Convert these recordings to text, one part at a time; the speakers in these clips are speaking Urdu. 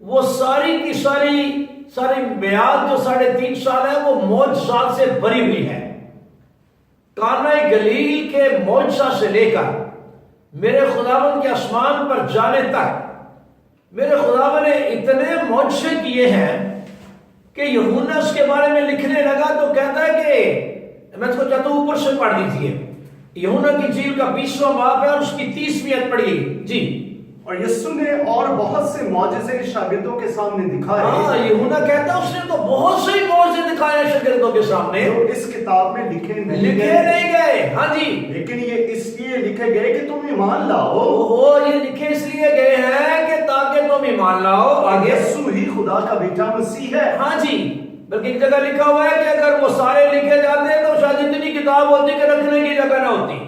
وہ ساری کی ساری میعاد جو 3.5 سال ہے وہ معجزات سے بھری ہوئی ہے. کانا گلیل کے معجزہ سے لے کر میرے خداوند کے آسمان پر جانے تک میرے خداوند نے اتنے معجزے کیے ہیں کہ یوحنا اس کے بارے میں لکھنے لگا تو کہتا ہے کہ میں اس کو چاہتا ہوں اوپر سے پڑھ دیجیے. یوحنا کی انجیل کا 20واں باب ہے اور اس کی 30ویں آیت پڑھیے جی. اور یسوع نے اور بہت سے معجزے شاگردوں کے سامنے دکھائے. ہاں یوحنا کہتا ہے اس نے تو بہت سے معجزے دکھائے شاگردوں کے سامنے جو اس کتاب میں لکھے نہیں گئے. ہاں جی. لیکن یہ اس لیے لکھے گئے کہ تم ایمان لاؤ. یہ لکھے اس لیے گئے ہیں کہ تاکہ تم ایمان لاؤ. آگے یسوع ہی خدا کا بیٹا مسیح ہے. ہاں جی. بلکہ ایک جگہ لکھا ہوا ہے کہ اگر وہ سارے لکھے جاتے تو شاید اتنی کتاب ہوتی کہ رکھنے کی جگہ نہ ہوتی.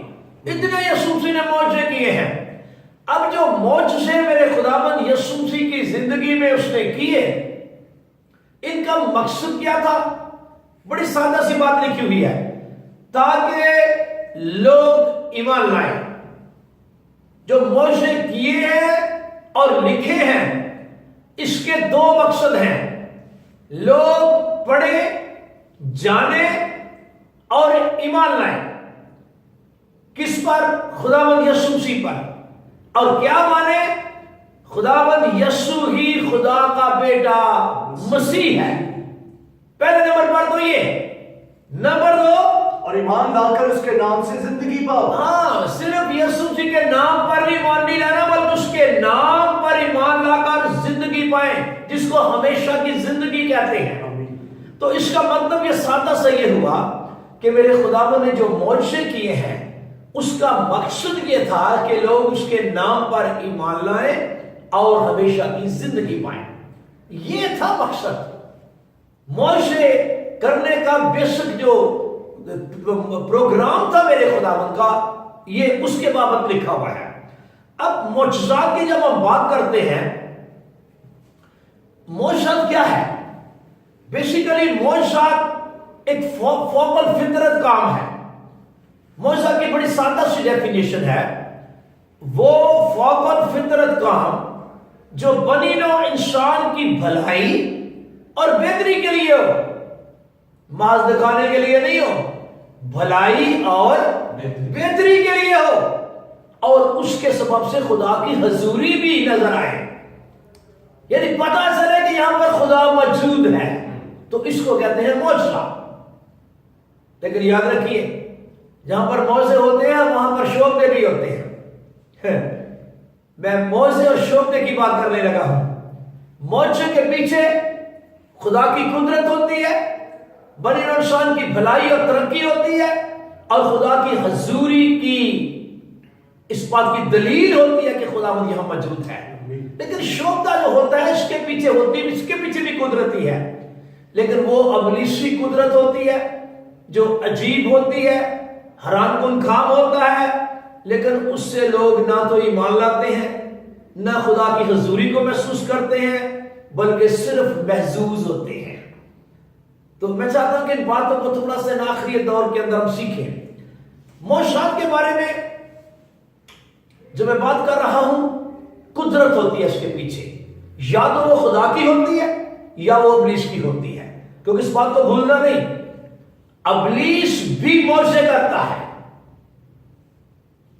اتنے یسوع مسیح نے معجزے کیے ہیں. اب جو معجزے میرے خداوند یسوع مسیح کی زندگی میں اس نے کیے ان کا مقصد کیا تھا؟ بڑی سادہ سی بات لکھی ہوئی ہے تاکہ لوگ ایمان لائیں. جو معجزے کیے ہیں اور لکھے ہیں اس کے 2 مقصد ہیں. لوگ پڑھیں جانیں اور ایمان لائیں. کس پر؟ خداوند یسوع مسیح پر. اور کیا مانے؟ خداوند یسوع ہی خدا کا بیٹا مسیح ہے. پہلے نمبر پر تو یہ. نمبر 2 اور ایمان لا کر اس کے نام سے زندگی پاؤ. ہاں صرف یسوع جی کے نام پر ایمان نہیں لانا بلکہ اس کے نام پر ایمان لا کر زندگی پائیں جس کو ہمیشہ کی زندگی کہتے ہیں. تو اس کا مطلب یہ سادہ سا یہ ہوا کہ میرے خداوند نے جو معجزے کیے ہیں اس کا مقصد یہ تھا کہ لوگ اس کے نام پر ایمان لائیں اور ہمیشہ کی زندگی پائیں. یہ تھا مقصد. معجزے کرنے کا بیسک جو پروگرام تھا میرے خداوند کا یہ اس کے بابت لکھا ہوا ہے. اب معجزات کی جب ہم بات کرتے ہیں معجزات کیا ہے؟ بیسیکلی معجزات ایک فوق الفطرت کام ہے. معجزہ کی بڑی سادہ سی ڈیفینیشن ہے وہ فوق الفطرت کام جو بنی نوع انسان کی بھلائی اور بہتری کے لیے ہو. محض دکھانے کے لیے نہیں ہو, بھلائی اور بہتری کے لیے ہو اور اس کے سبب سے خدا کی حضوری بھی نظر آئے. یعنی پتہ چلے کہ یہاں پر خدا موجود ہے تو اس کو کہتے ہیں معجزہ. لیکن یاد رکھیے جہاں پر معجزے ہوتے ہیں وہاں پر شوقے بھی ہوتے ہیں. میں معجزے اور شوقے کی بات کرنے لگا ہوں. معجزے کے پیچھے خدا کی قدرت ہوتی ہے, بنی نوع انسان کی بھلائی اور ترقی ہوتی ہے اور خدا کی حضوری کی اس بات کی دلیل ہوتی ہے کہ خداوند یہاں موجود ہے. لیکن شوقہ جو ہوتا ہے اس کے پیچھے بھی قدرت ہی ہے, لیکن وہ ابلیسی قدرت ہوتی ہے جو عجیب ہوتی ہے, حیران کن کام ہوتا ہے, لیکن اس سے لوگ نہ تو ایمان لاتے ہیں نہ خدا کی حضوری کو محسوس کرتے ہیں بلکہ صرف محظوظ ہوتے ہیں. تو میں چاہتا ہوں کہ ان باتوں کو تھوڑا سا آخری دور کے اندر ہم سیکھیں. معجزات کے بارے میں جو میں بات کر رہا ہوں قدرت ہوتی ہے اس کے پیچھے, یا تو وہ خدا کی ہوتی ہے یا وہ ابلیس کی ہوتی ہے. کیونکہ اس بات کو بھولنا نہیں, ابلیس بھی معجزے کرتا ہے,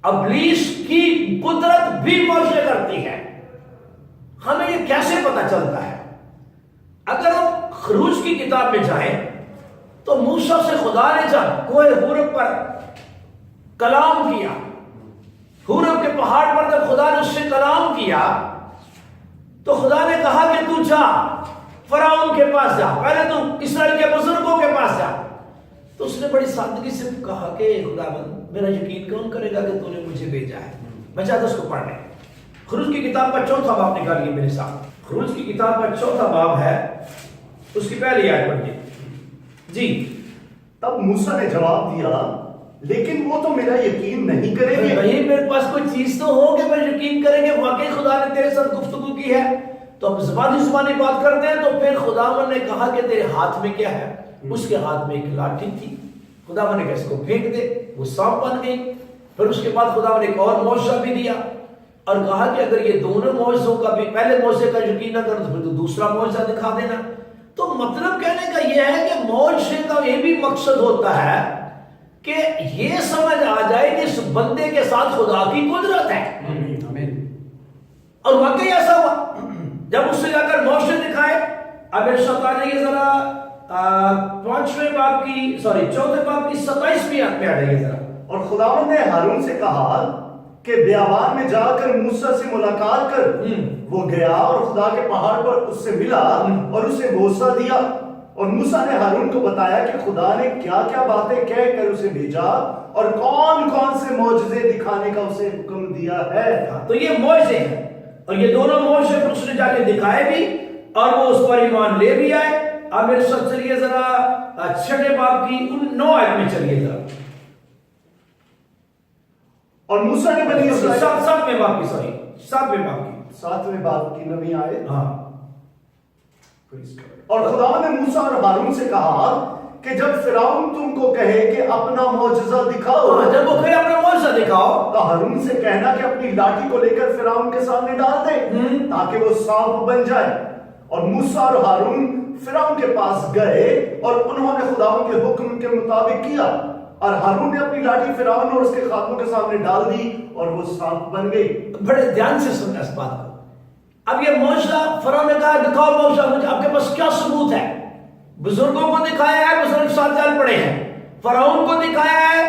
ابلیس کی قدرت بھی معجزے کرتی ہے. ہمیں یہ کیسے پتہ چلتا ہے؟ اگر ہم خروج کی کتاب میں جائیں تو موسیٰ سے خدا نے جب کوہ حورب پر کلام کیا, حورب کے پہاڑ پر جب خدا نے اس سے کلام کیا تو خدا نے کہا کہ تو جا فرعون کے پاس جا, پہلے تو اسرائیل کے بزرگوں کے پاس جا. تو اس نے بڑی سادگی سے کہا کہ خداوند میرا یقین کون کرے گا کہ تو نے مجھے بھیجا ہے. میں چاہتا اس کو پڑھ لیں. خروج کی کتاب کا 4واں باب نکالیے میرے ساتھ. خروج کی کتاب کا 4واں باب ہے, اس کی پہلی آیت پڑھیے جی. تب موسیٰ نے جواب دیا لیکن وہ تو میرا یقین نہیں کریں گے. بھائی میرے پاس کوئی چیز تو ہو کہ میں یقین کریں گے واقعی خدا نے تیرے ساتھ گفتگو کی ہے. تو ہم زبانی بات کرتے ہیں تو پھر خداوند نے کہا کہ تیرے ہاتھ میں کیا ہے؟ اس کے ہاتھ میں ایک لاٹھی تھی. خداوند نے کہا اس کو پھینک دے, وہ سانپ بن گئی. پھر اس کے بعد خداوند نے ایک اور معجزہ بھی دیا اور کہا کہ اگر یہ دونوں معجزوں کا بھی پہلے معجزے کا یقین نہ کرو تو پھر تو دوسرا معجزہ دکھا دینا. تو مطلب کہنے کا یہ ہے کہ معجزے کا یہ بھی مقصد ہوتا ہے کہ یہ سمجھ آ جائے کہ اس بندے کے ساتھ خدا کی قدرت ہے. اور واقعی ایسا ہوا جب اس سے جا کر معجزے دکھائے. اب ارشاد آ جائیے ذرا 4 باب کی 27ویں آیت میں آ جائیے ذرا. اور خداوند نے ہارون سے کہا کہ بیابان میں جا کر موسیٰ سے ملاقات کر. وہ گیا اور خدا کے پہاڑ پر اس سے ملا اور اسے بوسہ دیا. اور موسیٰ نے ہارون کو بتایا کہ خدا نے کیا کیا باتیں کہہ کر اسے بھیجا اور کون کون سے معجزے دکھانے کا اسے حکم دیا ہے. تو یہ معجزے ہیں اور یہ دونوں معجزے پھر اس نے جا کے دکھائے بھی اور وہ اس پر ایمان لے بھی آئے. اب میرے ساتھ چلیے ذرا 6 باب کی 9 آیت میں چلیے ذرا. اور موسیٰ نے بنی اسرائیل 7ویں باب کی 9ویں آیت. ہاں. اور خدا نے موسیٰ اور ہارون سے کہا کہ جب فرعون تم کو کہے کہ اپنا معجزہ دکھاؤ, جب وہ کہے اپنا معجزہ دکھاؤ, تو ہارون سے کہنا کہ اپنی لاٹھی کو لے کر فرعون کے سامنے ڈال دے تاکہ وہ سانپ بن جائے. اور موسیٰ اور ہارون فرعون کے پاس گئے اور انہوں نے خداوند کے حکم کے مطابق کیا. اور ہارون نے اپنی لاٹھی فرعون اور اس کے خادموں کے سامنے ڈال دی اور وہ سانپ بن گئی. بڑے دھیان سے سننا اس بات کو. اب یہ معجزہ فرعون نے کہا دکھاؤ معجزہ, مجھے آپ کے پاس کیا ثبوت ہے؟ بزرگوں کو دکھایا ہے, بزرگ 7 سال پڑے ہیں. فرعون کو دکھایا ہے,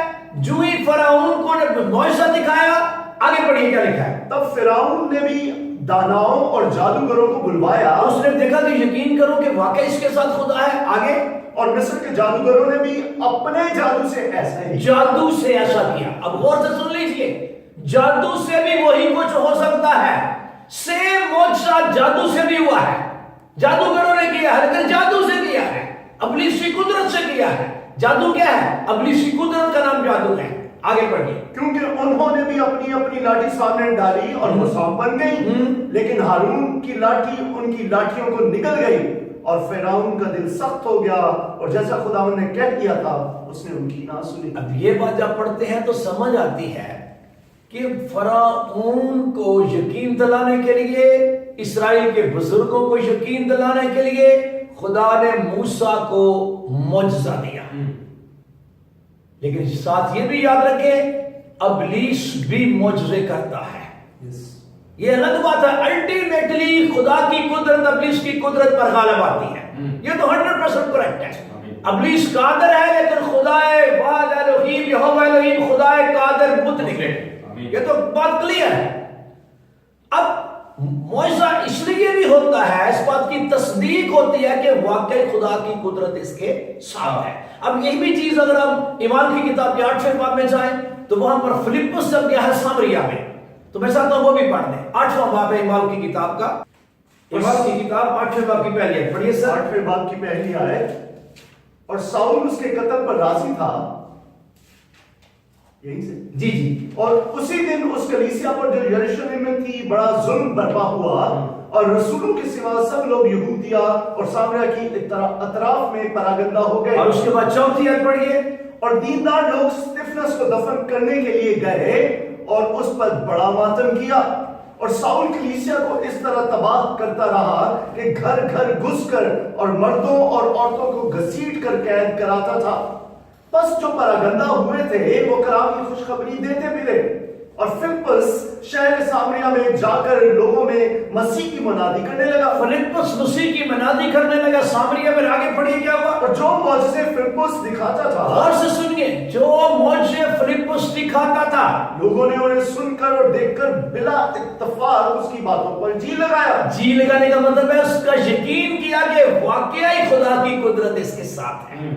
جو ہی فرعون کو نے معجزہ دکھایا, آگے پڑھیے کیا لکھا ہے. تب فرعون نے بھی داناؤں اور جادوگروں کو بلوایا. اس نے دیکھا کہ یقین کرو کہ واقعی اس کے ساتھ خدا ہے. آگے اور مصر کے جادوگروں نے بھی اپنے جادو سے ایسا کیا. اب غور سے سن لیجئے, جادو سے بھی وہی کچھ ہو سکتا ہے. سیم معجزہ جادو سے بھی ہوا ہے. جادوگروں نے کیا ہے لیکن جادو سے کیا ہے, ابلیس کی قدرت سے کیا ہے. جادو کیا ہے؟ ابلیس کی قدرت کا نام جادو ہے. آگے پڑھیے. کیونکہ انہوں نے بھی اپنی اپنی لاٹھی سامنے ڈالی اور وہ سانپ بن گئی. لیکن ہارون کی لاٹھی ان کی لاٹھیوں کو نکل گئی اور فرعون کا دل سخت ہو گیا اور جیسا خداوند نے کہہ دیا تھا اس نے ان کی نہ سنی. اب یہ بات جب پڑھتے ہیں تو سمجھ آتی ہے کہ فرعون کو یقین دلانے کے لیے, اسرائیل کے بزرگوں کو یقین دلانے کے لیے خدا نے موسیٰ کو معجزہ دیا. لیکن ساتھ یہ بھی یاد رکھیں ابلیس بھی معجزے کرتا ہے. یہ الگ بات ہے. الٹیمیٹلی خدا کی قدرت ابلیس کی قدرت پر غالب آتی ہے. یہ تو 100% کریکٹ ہے. ابلیس قادر ہے لیکن خدا واحد الوہیم یہوہ الوہیم خدا قادر مطلق ہے. یہ تو بات کلیئر ہے. اب معجزہ اس لیے بھی ہوتا ہے, اس بات کی تصدیق ہوتی ہے کہ واقعی خدا کی قدرت اس کے ساتھ ہے. اب یہ بھی چیز اگر ہم ایمان کی کتاب کے 8ویں باب میں جائیں تو وہاں پر فلپس جب گیا ہے سامریا میں, تو میں چاہتا ہوں وہ بھی پڑھ دیں. 8واں باب ہے ایمان کی کتاب کا. ایمان کی کتاب 8ویں باب کی پہلی آیت پڑھیے سر. 8ویں باب کی پہلی آیت. اور ساؤل اس کے قتل پر راضی تھا. یہی سے جی. اور اسی دن اس کلیسیا پر جو یروشلم میں تھی بڑا ظلم برپا ہوا اور رسولوں کے سوا سب لوگ یہودیہ اور سامریا کی اطراف میں پراگندہ ہو گئے. اور اس کے بعد 4تھی آیت پڑھیے. اور دیندار لوگ استفنس کو دفن کرنے کے لیے گئے اور اس پر بڑا ماتم کیا. اور ساؤل کلیسیا کو اس طرح تباہ کرتا رہا کہ گھر گھر گھس کر اور مردوں اور عورتوں کو گھسیٹ کر قید کراتا تھا. بس جو پراگندہ ہوئے تھے وہ کلام کی خوشخبری دیتے ملے. اور فلپس شہر سامریا میں جا کر لوگوں میں مسیح کی منادی کرنے لگا. فلپس مسیح کی منادی کرنے لگا سامریا میں. آگے پڑھیے کیا ہوا. اور جو معجزے فلپس دکھاتا تھا, غور سے سنیے, جو معجزے فلپس دکھاتا تھا لوگوں نے انہیں سن کر اور دیکھ کر بلا اتفاق اس کی باتوں پر جی لگایا. جی لگانے کا مطلب ہے اس کا یقین کیا کہ واقعی خدا کی قدرت اس کے ساتھ ہے.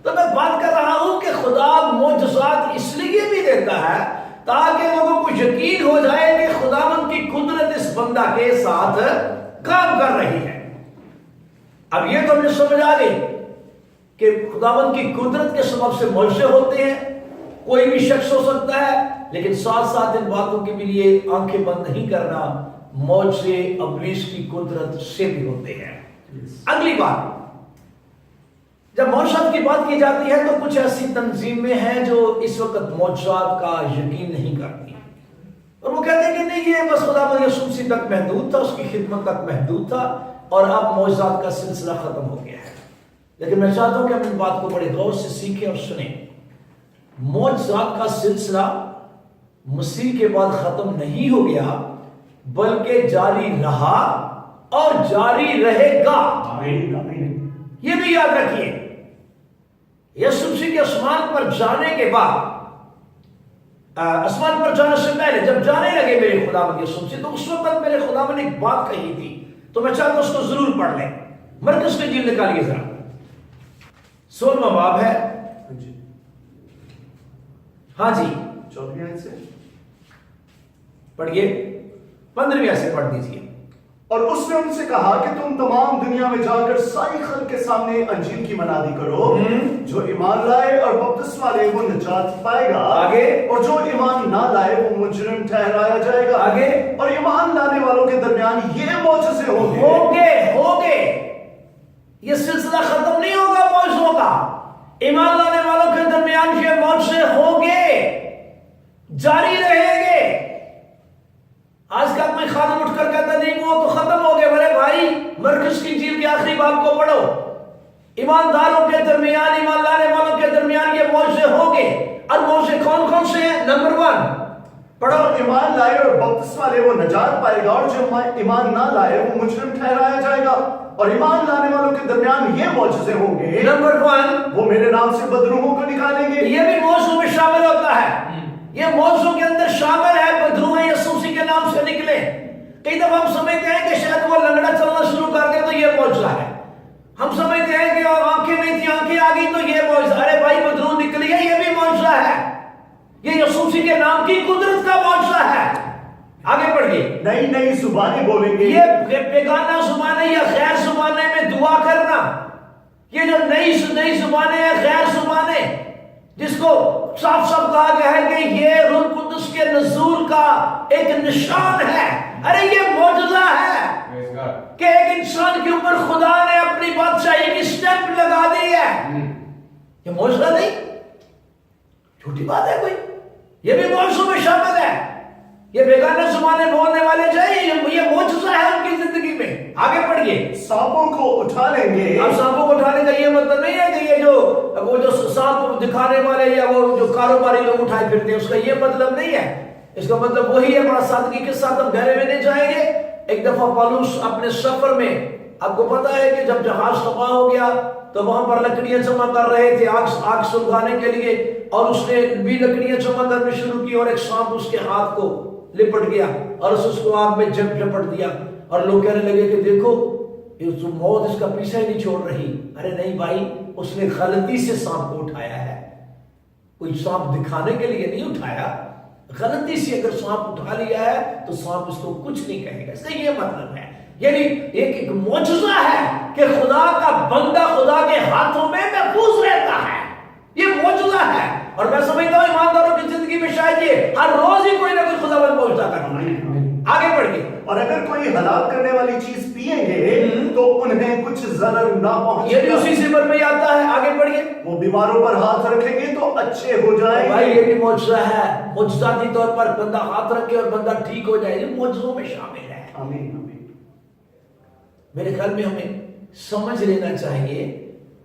تو میں بات کر رہا ہوں کہ خدا معجزات اس لیے بھی دیتا ہے تاکہ لوگوں کو یقین ہو جائے کہ خداوند کی قدرت اس بندہ کے ساتھ کام کر رہی ہے. اب یہ تو ہمیں سمجھ آ گئی کہ خداوند کی قدرت کے سبب سے معجزے ہوتے ہیں. کوئی بھی شخص ہو سکتا ہے, لیکن ساتھ ساتھ ان باتوں کے لیے آنکھیں بند نہیں کرنا, معجزے ابلیس کی قدرت سے بھی ہوتے ہیں. اگلی بات, جب معجزات کی بات کی جاتی ہے تو کچھ ایسی تنظیمیں ہیں جو اس وقت معجزات کا یقین نہیں کرتی. اور وہ کہتے ہیں کہ نہیں یہ بس خداوند یسوع مسیح تک محدود تھا، اس کی خدمت تک محدود تھا اور اب معجزات کا سلسلہ ختم ہو گیا ہے۔ لیکن میں چاہتا ہوں کہ ہم ان بات کو بڑے غور سے سیکھیں اور سنیں۔ معجزات کا سلسلہ مسیح کے بعد ختم نہیں ہو گیا بلکہ جاری رہا اور جاری رہے گا۔ یہ بھی یاد رکھیے، یسوع مسیح کے آسمان پر جانے کے بعد، آسمان پر جانے سے پہلے جب جانے لگے میرے خداوند یسوع مسیح، تو اس وقت میرے خداوند نے ایک بات کہی تھی، تو میں چاہتا ہوں اس کو ضرور پڑھ لیں۔ مرکز کی انجیل نکالیے ذرا، 16واں باب ہے۔ ہاں جی 14ویں آیت سے پڑھیے، 15ویں آیت سے پڑھ دیجیے۔ اور اس نے ان سے کہا کہ تم تمام دنیا میں جا کر ساری خلق کے سامنے انجیل کی منادی کرو، جو ایمان لائے اور بپتسمہ لے وہ نجات پائے گا، آگے، اور جو ایمان نہ لائے وہ مجرم ٹھہرایا جائے گا، آگے، اور ایمان لانے والوں کے درمیان یہ معجزے ہوں گے۔ یہ سلسلہ ختم نہیں ہوگا معجزوں کا، ایمان لانے والوں کے درمیان یہ معجزے ہوں گے، جاری رہیں گے۔ آج کا کوئی خادم اٹھ کر کہتا نہیں وہ تو ختم ہو گئے، بولے بھائی مرکز کی انجیل کی آخری باب کو پڑھو، ایمانداروں کے درمیان، ایمان لانے والوں کے درمیان یہ معجزے ہوں گے۔ اور معجزے کون کون سے ہیں؟ نمبر 1 پڑھو، ایمان لائے اور بپتسمہ لے وہ نجات پائے گا، اور جو ایمان نہ لائے وہ مجرم ٹھہرایا جائے گا، اور ایمان لانے والوں کے درمیان یہ معجزے ہوں گے۔ نمبر 1 وہ میرے نام سے بدروحوں کو نکالیں گے۔ یہ بھی موضوع میں شامل ہوتا ہے، یہ موضوع کے اندر شامل ہے، بدروح یسوع مسیح کے نام سے نکلے۔ کئی دفعہ ہم سمجھتے ہیں کہ شاید وہ لنگڑا چلنا شروع کر دے تو یہ معجزہ ہے، ہم سمجھتے ہیں کہ آنکھیں نہیں تھی آنکھیں آ گئی تو یہ معجزہ، ارے بھائی بدروح نکلی ہے، یہ بھی معجزہ ہے، یہ یسوع مسیح کے نام کی قدرت کا معجزہ ہے۔ آگے بڑھیے، نئی نئی زبانیں بولیں گے۔ یہ بیگانہ زبانیں یا غیر زبانیں میں دعا کرنا، یہ جو نئی زبانیں ہیں، غیر زبانیں، جس کو صاف صاف کہا گیا ہے کہ یہ روح القدس کے نزول کا ایک نشان ہے، ارے یہ معجزہ ہے کہ ایک انسان کے اوپر خدا نے اپنی بادشاہی کی سٹیمپ لگا دی ہے۔ یہ معجزہ نہیں، چھوٹی بات ہے کوئی، یہ بھی معجزوں میں شامل ہے۔ یہ بیگانہ زبانیں بولنے والے جائیں، یہ معجزہ ہے ان کی زندگی میں۔ آگے پڑھیے، سانپوں کو اٹھا لیں گے۔ اب سانپوں کو اٹھانے کا یہ مطلب نہیں ہے کہ یہ وہ جو سانپ دکھانے والے یا وہ جو کاروباری لوگ اٹھائے پھرتے ہیں، اس کا یہ مطلب نہیں ہے۔ اس کا مطلب وہی ہے، بڑا سادگی کے ساتھ ہم گہرے میں نہیں جائیں گے۔ ایک دفعہ پالوس اپنے سفر میں، آپ کو پتا ہے کہ جب جہاز تباہ ہو گیا تو وہاں پر لکڑیاں جمع کر رہے تھے آگ سلگانے کے لیے، اور اس نے بھی لکڑیاں جمع کرنے شروع کی، اور ایک سانپ اس کے ہاتھ کو لپٹ گیا اور اس کو آگ میں جھپٹ دیا، اور لوگ کہنے لگے کہ دیکھو یہ موت اس کا پیچھا ہی نہیں چھوڑ رہی۔ ارے نہیں بھائی، اس نے غلطی سے سانپ کو اٹھایا ہے، کوئی سانپ دکھانے کے لیے نہیں اٹھایا، غلطی سے اگر سانپ اٹھا لیا ہے تو سانپ اس کو کچھ نہیں کہے گا۔ اس کا یہ مطلب ہے، یعنی ایک معجزہ ہے کہ خدا کا بندہ خدا کے ہاتھوں میں محفوظ رہتا ہے، یہ معجزہ ہے۔ اور میں سمجھتا ہوں ایمانداروں کی زندگی میں شاید یہ ہر روز ہی کوئی نہ کوئی خداوند معجزہ کرنا ہے۔ آگے بڑھیے، اور اگر کوئی ہلاک کرنے والی چیز پیئیں گے تو انہیں کچھ ضرر نہ پہنچے یہ بھی گا۔ اسی زمر میں آتا ہے۔ آگے بڑھیے، وہ بیماروں پر ہاتھ رکھیں گے تو اچھے ہو جائیں بھائی گے۔ یہ بھی معجزہ ہے، معجزاتی طور پر بندہ ہاتھ رکھے اور بندہ ٹھیک ہو جائے، یہ معجزوں میں شامل ہے۔ آمین آمین۔ میرے خیال میں ہمیں سمجھ لینا چاہیے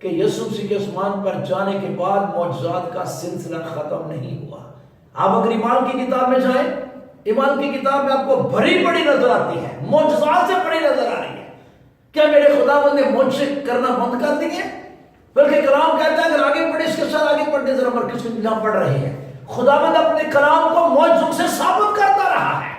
کہ یسوع مسیح کے آسمان پر جانے کے بعد معجزات کا سلسلہ ختم نہیں ہوا۔ آپ اگر ایمان کی کتاب میں جائیں، ایمان کی کتاب میں آپ کو بھری پڑی نظر آتی ہے، معجزات سے بڑی نظر آ رہی ہے۔ کیا میرے خداوند نے معجزے کرنا بند کر دیے؟ بلکہ کلام کہتا ہے، اگر آگے پڑھے، اس کے ساتھ آگے پڑھتے ذرا مرکز میں جہاں پڑھ رہے ہیں، خداوند اپنے کلام کو معجزوں سے ثابت کرتا رہا ہے۔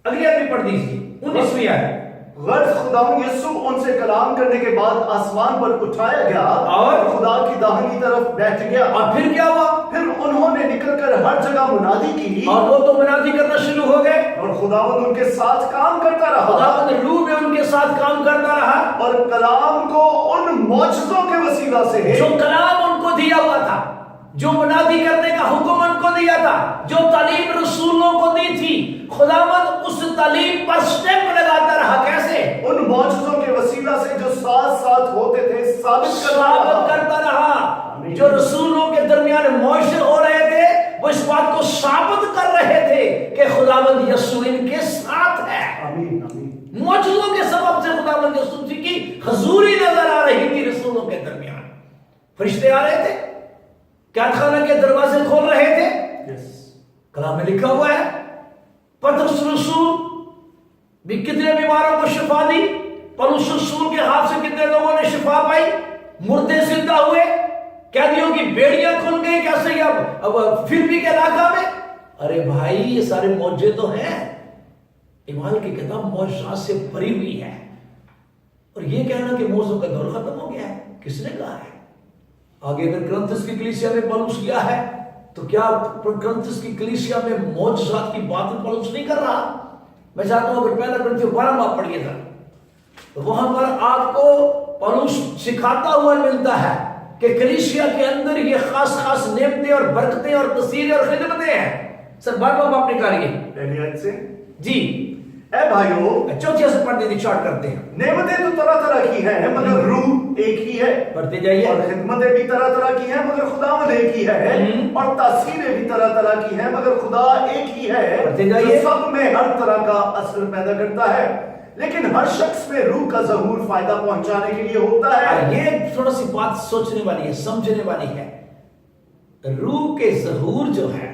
اگلی آیت بھی پڑھ دیجیے، 19ویں آیت۔ غرض خداوند یسوع ان سے کلام کرنے کے بعد آسمان پر اٹھایا گیا اور خدا کی داہنی طرف بیٹھ گیا۔ اور پھر کیا ہوا؟ پھر انہوں نے نکل کر ہر جگہ منادی کی، اور وہ تو منادی کرنا شروع ہو گئے، اور خداوند ان کے ساتھ کام کرتا رہا، خداوند روح میں ان کے ساتھ کام کرتا رہا، اور کلام کو ان معجزوں کے وسیلہ سے جو کلام ان کو دیا ہوا تھا، جو منادی کرنے کا حکم ان کو دیا تھا، جو تعلیم رسولوں کو دی تھی، خداوند اس تعلیم پر سٹیمپ لگاتا رہا۔ کیسے؟ ان معجزوں کے وسیلہ سے جو ساتھ ساتھ ہوتے تھے ثابت کرتا رہا۔ جو رسولوں کے درمیان معاشرے ہو رہے تھے وہ اس بات کو ثابت کر رہے تھے کہ خداوند یسوع ان کے ساتھ ہے. آمین آمین. معجزوں کے سبب سے خداوند یسوع کی حضوری نظر آ رہی تھی رسولوں کے درمیان. فرشتے آ رہے تھے, قید خانہ کے دروازے کھول رہے تھے. کلام میں لکھا ہوا ہے پطرس رسول بھی کتنے بیماروں کو شفا دی, پولس رسول کے ہاتھ سے کتنے لوگوں نے شفا پائی, مردے زندہ ہوئے, قیدیوں کی بیڑیاں کھل گئی. کیسے اب فلپی کے علاقہ میں, ارے بھائی یہ سارے معجزے تو ہیں. اعمال کی کتاب معجزات سے بھری ہوئی ہے. اور یہ کہنا کہ معجزوں کا دور ختم ہو گیا ہے, کس نے کہا ہے؟ آگے اگر کرنتھس کی کلیسیا میں پولس گیا ہے تو کیا کرنتھس کی کلیسیا میں معجزات کی بات پولس نہیں کر رہا؟ میں چاہتا ہوں اگر پہلا کرنتھیوں 12 آپ پڑھیے گا تو وہاں پر آپ کو پولس سکھاتا ہوا ملتا ہے کہ کلیسیا کے اندر یہ خاص خاص نعمتیں اور برکتیں اور تسیریں اور خدمتیں ہیں. سر 12 آپ نکالیے پہلی آیت سے. جی اے بھائیو, چوتھی سے پڑھنے کی چارٹ کرتے ہیں. نعمتیں تو طرح طرح کی ہیں مگر روح ایک ہی ہے. پڑھتے جائیے. اور خدمتیں بھی طرح طرح کی ہیں مگر خداوند ایک ہی ہے. اور تاثیریں بھی طرح طرح کی ہیں مگر خدا ایک ہی ہے پڑھتے جائیے. جو سب میں ہر طرح کا اثر پیدا کرتا ہے, لیکن ہر شخص میں روح کا ظہور فائدہ پہنچانے کے لیے ہوتا ہے. یہ تھوڑا سی بات سوچنے والی ہے, سمجھنے والی ہے. روح کے ظہور جو ہے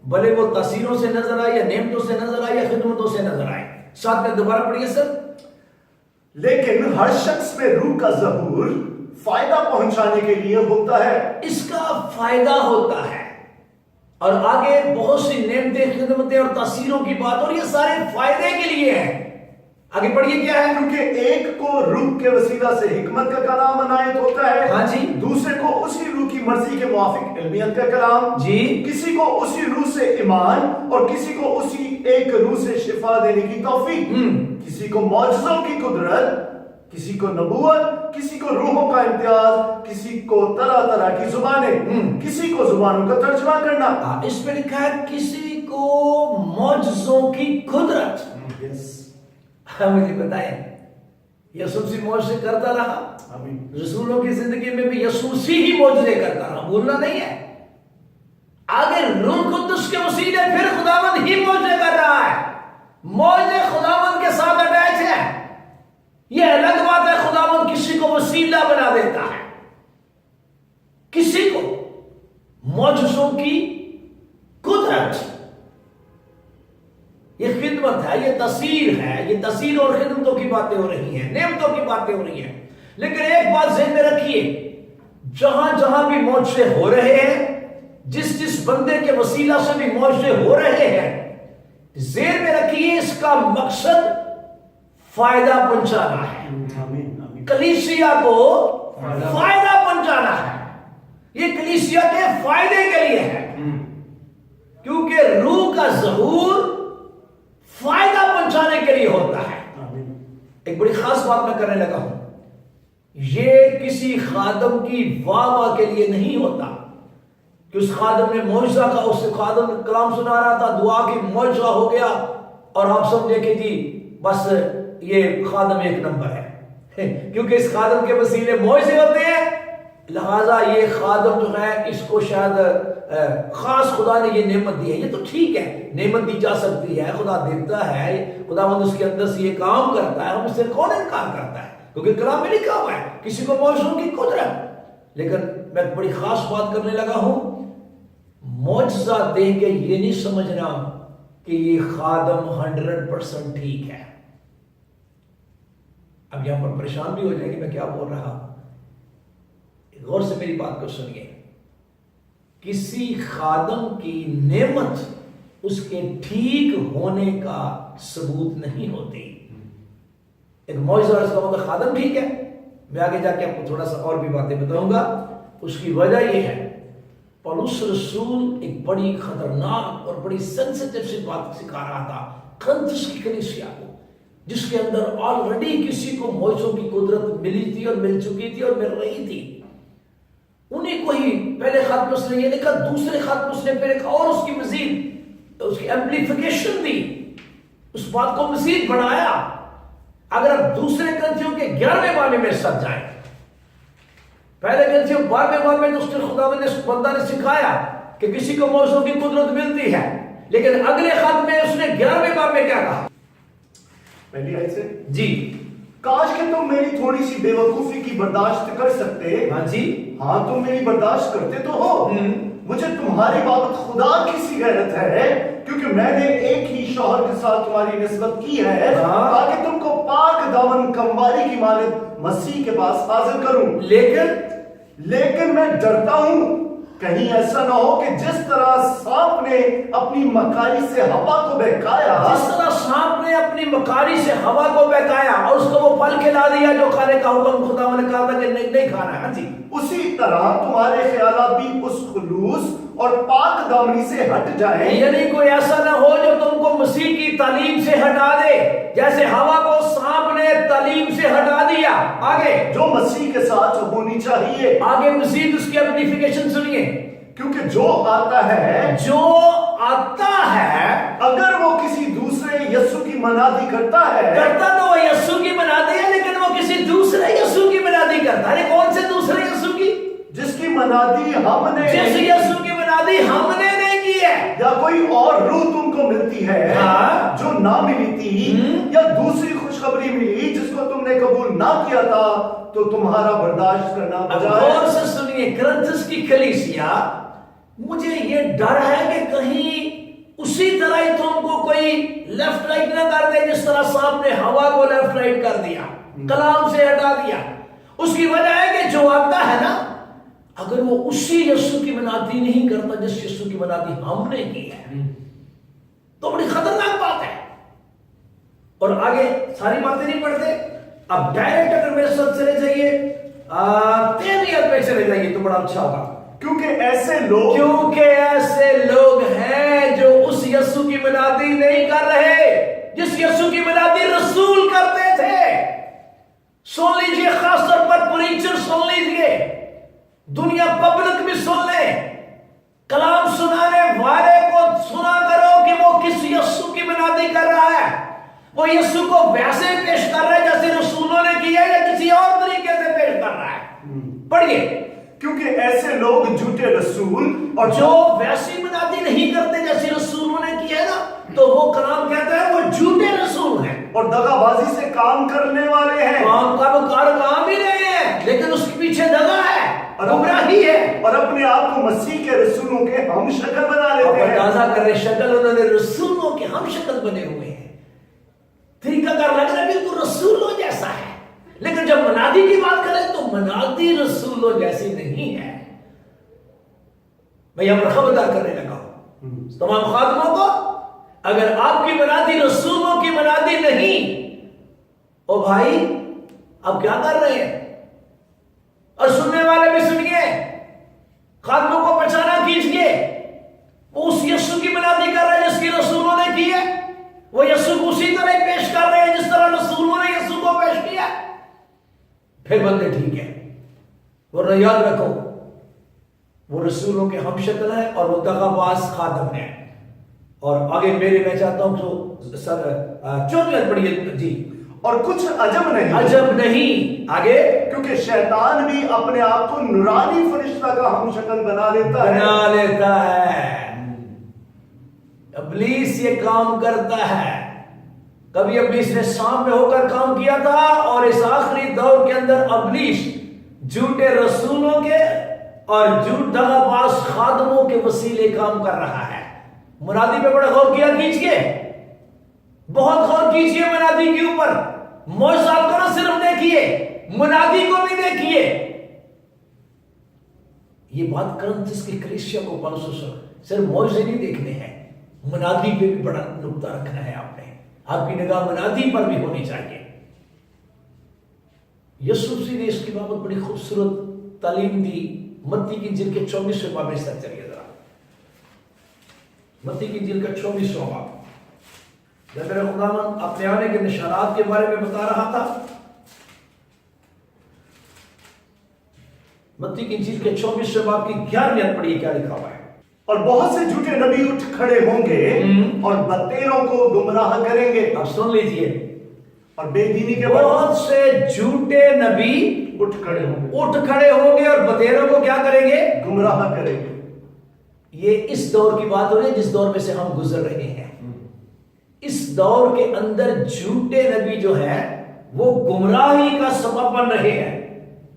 بھلے وہ تاثیروں سے نظر آئے یا نعمتوں سے نظر آئے یا خدمتوں سے نظر آئے. ساتھ میں دوبارہ پڑھیے سر. لیکن ہر شخص میں روح کا ظہور فائدہ پہنچانے کے لیے ہوتا ہے. اس کا فائدہ ہوتا ہے. اور آگے بہت سی نعمتیں, خدمتیں اور تاثیروں کی بات, اور یہ سارے فائدے کے لیے ہیں. آگے پڑھیے کیا ہے. کیونکہ ایک کو روح کے وسیلہ سے حکمت کا کلام عنایت ہوتا ہے, ہاں جی, دوسرے کو اسی روح کی مرضی کے موافق علمیت کا کلام, جی, کسی کو اسی روح سے ایمان اور کسی کو اسی ایک روح سے شفا دینے کی توفیق, کسی کو معجزوں کی قدرت, کسی کو نبوت, کسی کو روحوں کا امتیاز, کسی کو طرح طرح کی زبانیں, کسی کو زبانوں کا ترجمہ کرنا. اس پہ لکھا ہے کسی کو معجزوں کی قدرت. مجھے بتائیں یسوع مسیح معجزے کرتا رہا, رسولوں کی زندگی میں بھی یسوع مسیح ہی معجزے کرتا رہا, بھولنا نہیں ہے. آگے روح القدس کے وسیلے پھر خداوند ہی معجزے کر رہا ہے. معجزے خداوند کے ساتھ اٹیچ ہے. یہ الگ بات ہے خداوند کسی کو وسیلہ بنا دیتا ہے, کسی کو معجزوں کی قدرت. یہ خدمت ہے, یہ تاثیر ہے, یہ تاثیر اور خدمتوں کی باتیں ہو رہی ہیں, نعمتوں کی باتیں ہو رہی ہیں. لیکن ایک بات ذہن میں رکھیے, جہاں جہاں بھی معجزے ہو رہے ہیں, جس جس بندے کے وسیلہ سے بھی معجزے ہو رہے ہیں, ذہن میں رکھیے اس کا مقصد فائدہ پہنچانا ہے. کلیسیا کو فائدہ پہنچانا ہے. یہ کلیسیا کے فائدے کے لیے ہے, کیونکہ روح کا ظہور فائدہ پہنچانے کے لیے ہوتا ہے. ایک بڑی خاص بات میں کرنے لگا ہوں, یہ کسی خادم کی واہ واہ کے لیے نہیں ہوتا کہ اس خادم نے معجزہ کا, اس خادم نے کلام سنا رہا تھا, دعا کی معجزہ ہو گیا اور آپ سمجھے کہ جی بس یہ خادم ایک نمبر ہے. کیونکہ اس خادم کے وسیلے معجزے ہوتے ہیں, لہذا یہ خادم جو ہے اس کو شاید خاص خدا نے یہ نعمت دی ہے. یہ تو ٹھیک ہے, نعمت دی جا سکتی ہے, خدا دیتا ہے, خداوند اس کے اندر سے یہ کام کرتا ہے, ہم اس سے کون انکار کرتا ہے, کیونکہ کلام میں لکھا ہوا ہے کسی کو معجزوں کی قدرت. لیکن میں بڑی خاص بات کرنے لگا ہوں, معجزہ دیکھ کے یہ نہیں سمجھنا کہ یہ خادم 100% ٹھیک ہے. اب یہاں پر پریشان بھی ہو جائے کہ میں کیا بول رہا. غور سے میری بات کو سنیے. کسی خادم کی نعمت اس کے ٹھیک ہونے کا ثبوت نہیں ہوتی. ایک معجزہ اس کا مطلب خادم ٹھیک ہے. میں آگے جا کے آپ کو تھوڑا سا اور بھی باتیں بتاؤں گا. اس کی وجہ یہ ہے, پولس رسول ایک بڑی خطرناک اور بڑی سینسیٹیو سی بات سکھا رہا تھا کرنتھس کی کلیسیا کو, جس کے اندر آلریڈی کسی کو معجزوں کی قدرت ملی تھی اور مل چکی تھی اور مل رہی تھی. انہیں کو ہی پہلے خط میں اس نے یہ لکھا, دوسرے خط میں اس نے پھر ایک اور اس کی مزید اس کی ایمپلیفیکیشن دی, اس بات کو مزید بڑھایا. اگر آپ دوسرے کرنتھیوں کے 11ویں باب میں سب جائیں, پہلے کرنتھیوں 12ویں باب میں تو اس نے خداوند نے اس بندہ نے سکھایا کہ کسی کو موجزوں کی قدرت ملتی ہے، لیکن اگلے خط میں اس نے 11ویں باب میں کیا کہا؟ پہلی آیت سے جی کاش کہ تم میری تھوڑی سی بے وقوفی کی برداشت کر سکتے. ہاں جی ہاں تم میری برداشت کرتے تو ہو. مجھے تمہاری بابت خدا کی سی غیرت ہے کیونکہ میں نے ایک ہی شوہر کے ساتھ تمہاری نسبت کی ہے تاکہ تم کو پاک دامن کمواری کی مانند مسیح کے پاس حاضر کروں. لیکن میں ڈرتا ہوں کہیں ایسا نہ ہو کہ جس طرح سانپ نے اپنی مکاری سے ہوا کو بہکایا، جس طرح سانپ نے اپنی مکاری سے ہوا کو بہکایا اور اس کو وہ پھل کھلا دیا جو کھانے کا حکم خدا نے کہا تھا کہ نہیں کھانا ہے. جی اسی طرح تمہارے خیالات بھی اس خلوص اور پاک دامنی سے ہٹ جائیں. یعنی کوئی ایسا نہ ہو جو تم کو مسیح کی تعلیم سے ہٹا دے، جیسے ہوا کو سانپ نے تعلیم سے ہٹا دیا. آگے جو مسیح کے ساتھ ہونی چاہیے. آگے مزید اس کی اپلیکیشن سنیے. کیونکہ جو آتا ہے اگر وہ کسی دوسرے یسوع کی منادی کرتا تو وہ یسوع کی منادی ہے، لیکن وہ کسی دوسرے یسوع کی منادی کرتا ہے. کون سے دوسرے یسوع کی؟ جس کی منادی ہم نے، جس یسوع کی منادی ہم نے نہیں کی ہے، یا کوئی اور روح تم کو ملتی ہے جو نہ ملی تھی، یا دوسری خوشخبری ملی جس کو تم نے قبول نہ کیا تھا، تو تمہارا برداشت کرنا بجائے. غور سے سنیے، کرنتھس کی کلیسیا، مجھے یہ ڈر ہے کہ کہیں اسی طرح ہی تم کو کوئی لیفٹ رائٹ نہ کر دے جس طرح سانپ نے ہوا کو لیفٹ رائٹ کر دیا، کلام سے ہٹا دیا. اس کی وجہ ہے کہ جو آتا ہے نا، اگر وہ اسی یسوع کی منادی نہیں کرتا جس یسوع کی منادی ہم نے کی ہے، تو بڑی خطرناک بات ہے. اور آگے ساری باتیں نہیں پڑھتے، اب ڈائریکٹ اگر میرے ساتھ چلے جائیے 13 پہ چلے جائیے تو بڑا اچھا ہوگا. کیونکہ ایسے لوگ ہیں جو اس یسوع کی منادی نہیں کر رہے جس یسوع کی منادی رسول کرتے تھے. سن لیجئے، خاص طور پر پریچر سن لیجئے، دنیا پبلک بھی سن لے، کلام سنانے والے کو سنا کرو کہ وہ کس یسوع کی منادی کر رہا ہے. وہ یسوع کو ویسے پیش کر رہا ہے جیسے رسولوں نے کیا ہے، یا کسی اور طریقے سے پیش کر رہا ہے. پڑھیے. کیونکہ ایسے لوگ جھوٹے رسول اور جو ویسی منادی نہیں کرتے جیسے رسولوں نے کیا ہے نا، تو وہ کلام کہتا ہے وہ جھوٹے رسول ہیں اور دغا بازی سے کام کرنے والے ہیں. کام ہی نہیں ہے، لیکن اس کے پیچھے دغا ہے، گمراہی ہے، اور اپنے آپ کو مسیح کے رسولوں کے ہم شکل بنا لیتے ہیں. اندازہ کر رہے شکل انہوں نے رسولوں کے ہم شکل بنے ہوئے ہیں. طریقہ کار لگ رہا ہے بالکل رسولوں جیسا ہے، لیکن جب منادی کی بات کریں تو منادی رسولوں جیسی نہیں ہے. میں یہاں پر خبردار کرنے لگا ہوں تمام خادموں کو، اگر آپ کی منادی رسولوں کی منادی نہیں، او بھائی آپ کیا کر رہے ہیں؟ اور سننے والے بھی سنیے، خادموں کو پہچانا کیجئے، وہ اس یسوع کی منادی کر رہے ہیں جس کی رسولوں نے کی ہے. وہ یسوع کو اسی طرح پیش کر رہے ہیں جس طرح رسولوں نے یسوع کو پیش کیا. پھر بندے ٹھیک ہے، ورنہ یاد رکھو وہ رسولوں کے ہم شکل ہیں اور وہ دغا باز خادم ہیں. اور آگے میں چاہتا ہوں تو سر 14 پڑھیے. جی. اور کچھ عجب نہیں آگے، کیونکہ شیطان بھی اپنے آپ کو نورانی فرشتہ کا ہم شکل بنا لیتا ہے. ابلیس یہ کام کرتا ہے. کبھی ابلیس نے سانپ میں ہو کر کام کیا تھا، اور اس آخری دور کے اندر ابلیس جھوٹے رسولوں کے اور جھوٹ دغا باز خادموں کے وسیلے کام کر رہا ہے. منادی پہ بڑا غور کیا کیجئے، بہت غور کیجئے منادی کے اوپر. معجزات کو نہ صرف دیکھیے، منادی کو بھی دیکھیے. یہ بات کرنتھس کی کلیسیا کو پالوس صرف معجزے نہیں دیکھنے ہیں، منادی پہ بھی بڑا نقطہ رکھنا ہے. آپ کی نگاہ منادی پر بھی ہونی چاہیے. یسوع مسیح نے اس کی بابت بڑی خوبصورت تعلیم دی. متی کی انجیل کے 24ویں باب میں سر چلیے ذرا. متی کی انجیل کا 24واں باب. جب میرا خداوند اپنے آنے کے نشانات کے بارے میں بتا رہا تھا، متی کی انجیل کے 24ویں باب کی 11ویں آیت پڑھیے کیا لکھا ہوا ہے. اور بہت سے جھوٹے نبی اٹھ کھڑے ہوں گے اور بتیروں کو گمراہ کریں گے. اب سن لیجئے، اور بے دینی کے بہت سے جھوٹے نبی اٹھ کھڑے ہوں گے اور بتیروں کو کیا کریں گے؟ گمراہ کریں گے. یہ اس دور کی بات ہو رہی ہے جس دور میں سے ہم گزر رہے ہیں. اس دور کے اندر جھوٹے نبی جو ہیں وہ گمراہی کا سبب بن رہے ہیں.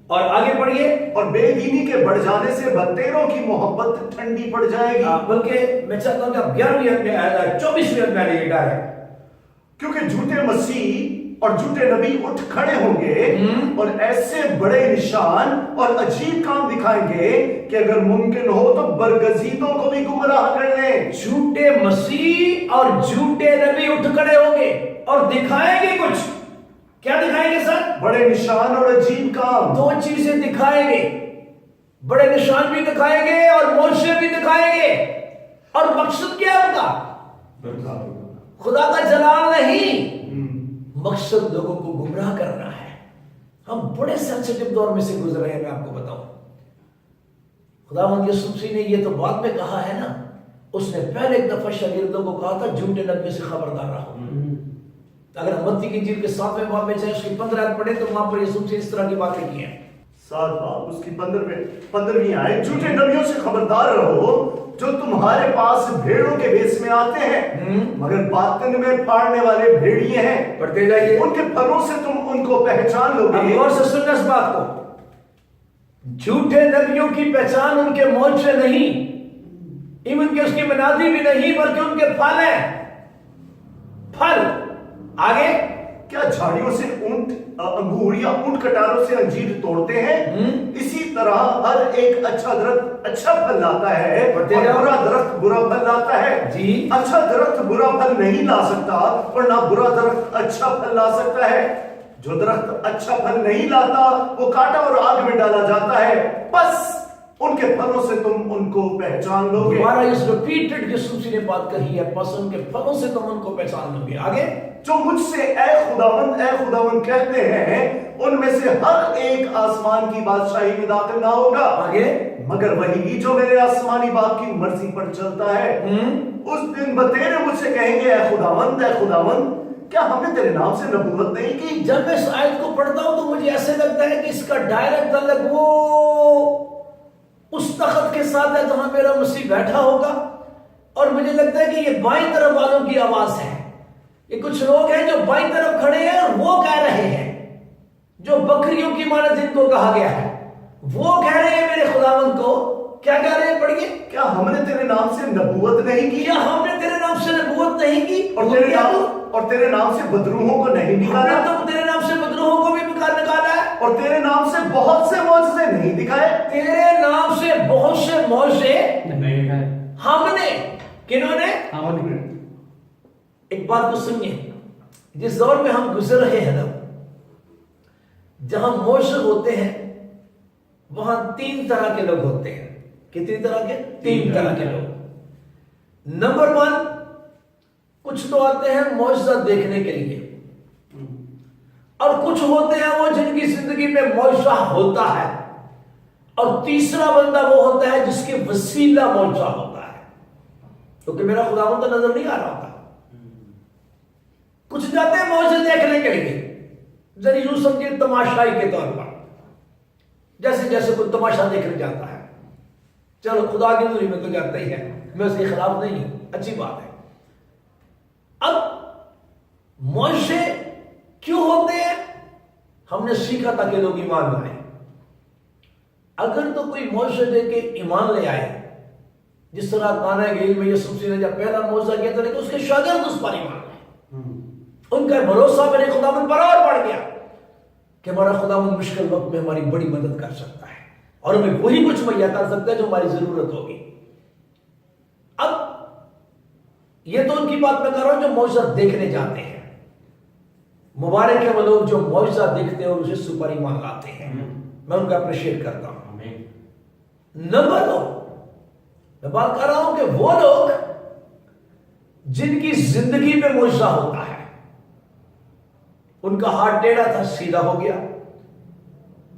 اور آگے پڑھیے. اور بے دینی کے بڑھ جانے سے بدتیروں کی محبت ٹھنڈی پڑ جائے گی. بلکہ میں چاہتا ہوں کہ آپ 11ویں میں 24ویں میں یہ ڈائریکٹ. کیونکہ جھوٹے مسیح اور جھوٹے نبی اٹھ کھڑے ہوں گے اور ایسے بڑے نشان اور عجیب کام دکھائیں گے کہ اگر ممکن ہو تو برگزیدوں کو بھی گمراہ کر لیں. جھوٹے مسیح اور جھوٹے نبی اٹھ کھڑے ہوں گے اور دکھائیں گے کچھ. کیا دکھائیں گے سر؟ بڑے نشان اور عجیب کام. 2 چیزیں دکھائیں گے. بڑے نشان بھی دکھائیں گے اور معجزے بھی دکھائیں گے. اور مقصد کیا ہے ان کا؟ خدا کا جلال نہیں، مقصد لوگوں کو گمراہ کرنا ہے. ہم بڑے سینسیٹیو دور میں سے گزر رہے ہیں. میں آپ کو بتاؤں، خداوند یسوع مسیح نے یہ تو بعد میں کہا ہے نا، اس نے پہلے ایک دفعہ شاگردوں کو کہا تھا جھوٹے نبی سے خبردار رہو. اگر ہم متی کی انجیل کے 7ویں باب میں جائیں، اس کی 15 آیت پڑھیں تو وہاں پر یسوع مسیح اس طرح کی باتیں کی ہیں. 7 باب اس کی 15ویں آیت، جھوٹے نبیوں سے خبردار رہو جو تمہارے پاس بھیڑوں کے بیس میں آتے ہیں مگر باطن میں پھاڑنے والے بھیڑیے ہیں. پڑھتے جائیے. ان کے پھلوں سے تم ان کو پہچان لو اب گے. غور سے سننا اس بات کو. جھوٹے نبیوں کی پہچان ان کے معجزے نہیں، ایون کہ اس کی منادی بھی نہیں، بلکہ ان کے پھل ہیں. پھل. آگے. کیا جھاڑیوں سے اونٹ انگور یا اونٹ کٹاروں سے انجیر توڑتے ہیں؟ اسی طرح ہر ایک اچھا درخت اچھا پھل لاتا ہے اور برا درخت برا پھل لاتا ہے. جی. اچھا درخت برا پھل نہیں لا سکتا اور نہ برا درخت اچھا پھل لا سکتا ہے. جو درخت اچھا پھل نہیں لاتا وہ کاٹا اور آگ میں ڈالا جاتا ہے. بس ان کے پھلوں سے تم ان کو پہچان لو گے. ہمارا اس ریپیٹڈ یسوع مسیح نے بات کہی ہے، بس ان کے پھلوں سے تم ان کو پہچان لو گے. آگے. جو مجھ سے اے خداوند کہتے ہیں ان میں سے ہر ایک آسمان کی بادشاہی میں داخل نہ ہوگا. آگے. مگر وہی جو میرے آسمانی باپ کی مرضی پر چلتا ہے. اس دن بتیرے مجھ سے کہیں گے اے خداوند کیا ہم نے تیرے نام سے نبوت نہیں کی؟ جب میں اس آیت کو پڑھتا ہوں تو مجھے ایسے لگتا ہے کہ اس کا ڈائریکٹ تعلق وہ اس تخت کے ساتھ ہے جہاں میرا مسیح بیٹھا ہوگا. اور مجھے لگتا ہے کہ یہ بائیں طرف والوں کی آواز ہے. یہ کچھ لوگ ہیں جو بائیں طرف کھڑے ہیں اور وہ کہہ رہے ہیں، جو بکریوں کی مانند جن کو کہا گیا ہے، وہ کہہ رہے ہیں میرے خداوند کو. کیا کہہ رہے ہیں؟ پڑھیے. کیا ہم نے تیرے نام سے نبوت نہیں کی؟ کیا ہم نے تیرے نام سے نبوت نہیں کی؟ اور تیرے نام سے بدروہوں کو نہیں نکالا؟ ہم نے تو تیرے نام سے بدروہوں کو بھی نکالا ہے. اور تیرے نام سے بہت سے معجزے نہیں دکھائے؟ تیرے نام سے بہت سے معجزے ہم نے. کنہوں نے؟ ایک بات کو سنیے، جس دور میں ہم گزر رہے ہیں نا، جہاں معجزے ہوتے ہیں وہاں 3 طرح کے لوگ ہوتے ہیں. کتنی طرح کے؟ 3 طرح کے لوگ. نمبر 1، کچھ تو آتے ہیں معجزہ دیکھنے کے لیے، اور کچھ ہوتے ہیں وہ جن کی زندگی میں معجزہ ہوتا ہے، اور تیسرا بندہ وہ ہوتا ہے جس کے وسیلہ معجزہ ہوتا ہے، کیونکہ میرا خداوند تو نظر نہیں آ رہا ہوتا. کچھ جاتے ہیں معجزے دیکھنے کے لیے، ذرا یوں سمجھے تماشائی کے طور پر، جیسے کوئی تماشا دیکھنے جاتا ہے. چلو خدا کی نظر میں تو جاتا ہی ہے، میں اس کے خلاف نہیں ہوں، اچھی بات ہے. اب معجزے کیوں ہوتے ہیں؟ ہم نے سیکھا تھا کہ لوگ ایمان لائیں. اگر تو کوئی معجزے دیکھ کے ایمان لے آئے، جس طرح قانا گلیل میں یسوع مسیح نے جب پہلا معجزہ کیا تھا کہ اس کے شاگرد اس پر ایمان لائے، ان کا بھروسہ میرے خداوند پر اور بڑھ گیا کہ ہمارا خداوند مشکل وقت میں ہماری بڑی مدد کر سکتا ہے اور ہمیں وہی کچھ مہیا کر سکتا ہے جو ہماری ضرورت ہوگی. اب یہ تو ان کی بات میں کر رہا ہوں جو معجزہ دیکھنے جاتے ہیں. مبارک ہے وہ لوگ جو معجزہ دیکھتے ہیں اور اسے سپر ایمان لاتے ہیں. میں ان کا اپریشیٹ کرتا ہوں. نمبر 2، میں بات کر رہا ہوں کہ وہ لوگ جن کی زندگی میں معجزہ ہوتا ہے. ان کا ہاتھ ٹیڑھا تھا سیدھا ہو گیا،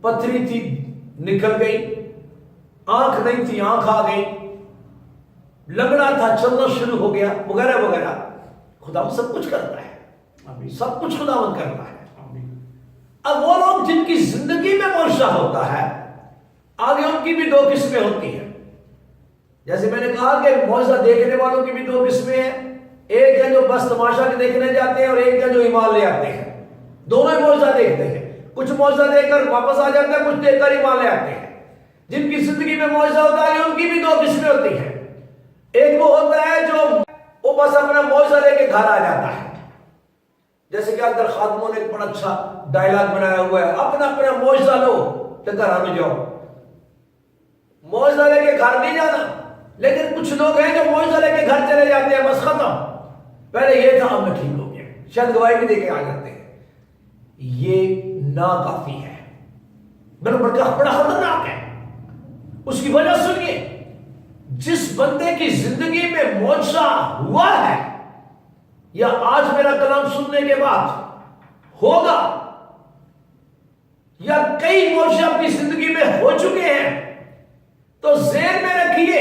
پتھری تھی نکل گئی، آنکھ نہیں تھی آنکھ آ گئی، لگنا تھا چلنا شروع ہو گیا، وغیرہ وغیرہ. خداوند سب کچھ کرتا ہے، سب کچھ خداوند کرتا ہے. اب وہ لوگ جن کی زندگی میں معجزہ ہوتا ہے، آگے ان کی بھی 2 قسمیں ہوتی ہیں. جیسے میں نے کہا کہ معجزہ دیکھنے والوں کی بھی دو قسمیں ہیں، ایک ہے جو بس تماشا کے دیکھنے جاتے ہیں اور ایک ہے جو ایمان لے آتے ہیں. دونوں ہی معجزہ دیکھتے ہیں. کچھ معجزہ دیکھ کر واپس آ جاتے ہیں، کچھ دیکھ کر ایمان لے آتے ہیں. جن کی زندگی میں معجزہ ہوتا ہے ان کی بھی دو قسمیں ہوتی ہیں. ایک وہ ہوتا ہے جو وہ بس اپنا معجزہ لے کے گھر آ جاتا ہے. جیسے کہ اگر خادموں نے ایک بڑا اچھا ڈائلاگ بنایا ہوا ہے، اپنا اپنا معجزہ لو تو گھر آ جاؤ. معجزہ لے کے گھر نہیں جانا. لیکن کچھ لوگ ہیں جو معجزہ لے کے گھر چلے جاتے ہیں، بس ختم، پہلے یہ تھا اب میں ٹھیک ہو گیا، شاید گواہی بھی دے کے آ جاتے ہیں. یہ ناکافی ہے، بڑا خطرناک ہے. اس کی وجہ سنیے، جس بندے کی زندگی میں معجزہ ہوا ہے یا آج میرا کلام سننے کے بعد ہوگا یا کئی معجزے اپنی زندگی میں ہو چکے ہیں، تو ذہن میں رکھیے،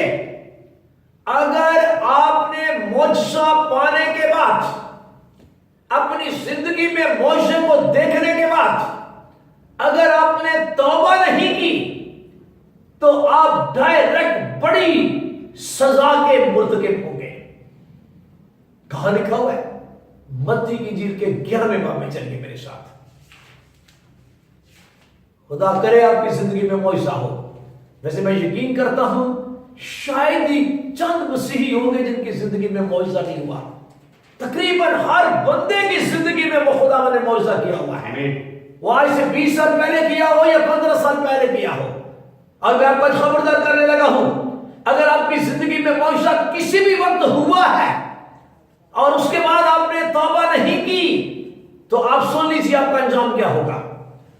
اگر آپ نے معجزہ پانے کے بعد اپنی زندگی میں معجزے کو دیکھنے کے بعد اگر آپ نے توبہ نہیں کی تو آپ ڈائریکٹ بڑی سزا کے مرتکب ہوں گے. کہاں لکھا ہوا ہے؟ متی کی انجیل کے 11ویں باب میں چلیے میرے ساتھ. خدا کرے آپ کی زندگی میں معجزہ ہو. ویسے میں یقین کرتا ہوں شاید ہی چند مسیحی ہوں گے جن کی زندگی میں معجزہ نہیں ہوا. تقریباً ہر بندے کی زندگی میں وہ خدا نے معجزہ کیا ہوا ہے. وہ آج سے 20 سال پہلے کیا ہو یا 15 سال پہلے کیا ہو. اور میں آپ کو خبردار کرنے لگا ہوں، اگر آپ کی زندگی میں معجزہ کسی بھی وقت ہوا ہے اور اس کے بعد آپ نے توبہ نہیں کی تو آپ سن لیجیے آپ کا انجام کیا ہوگا.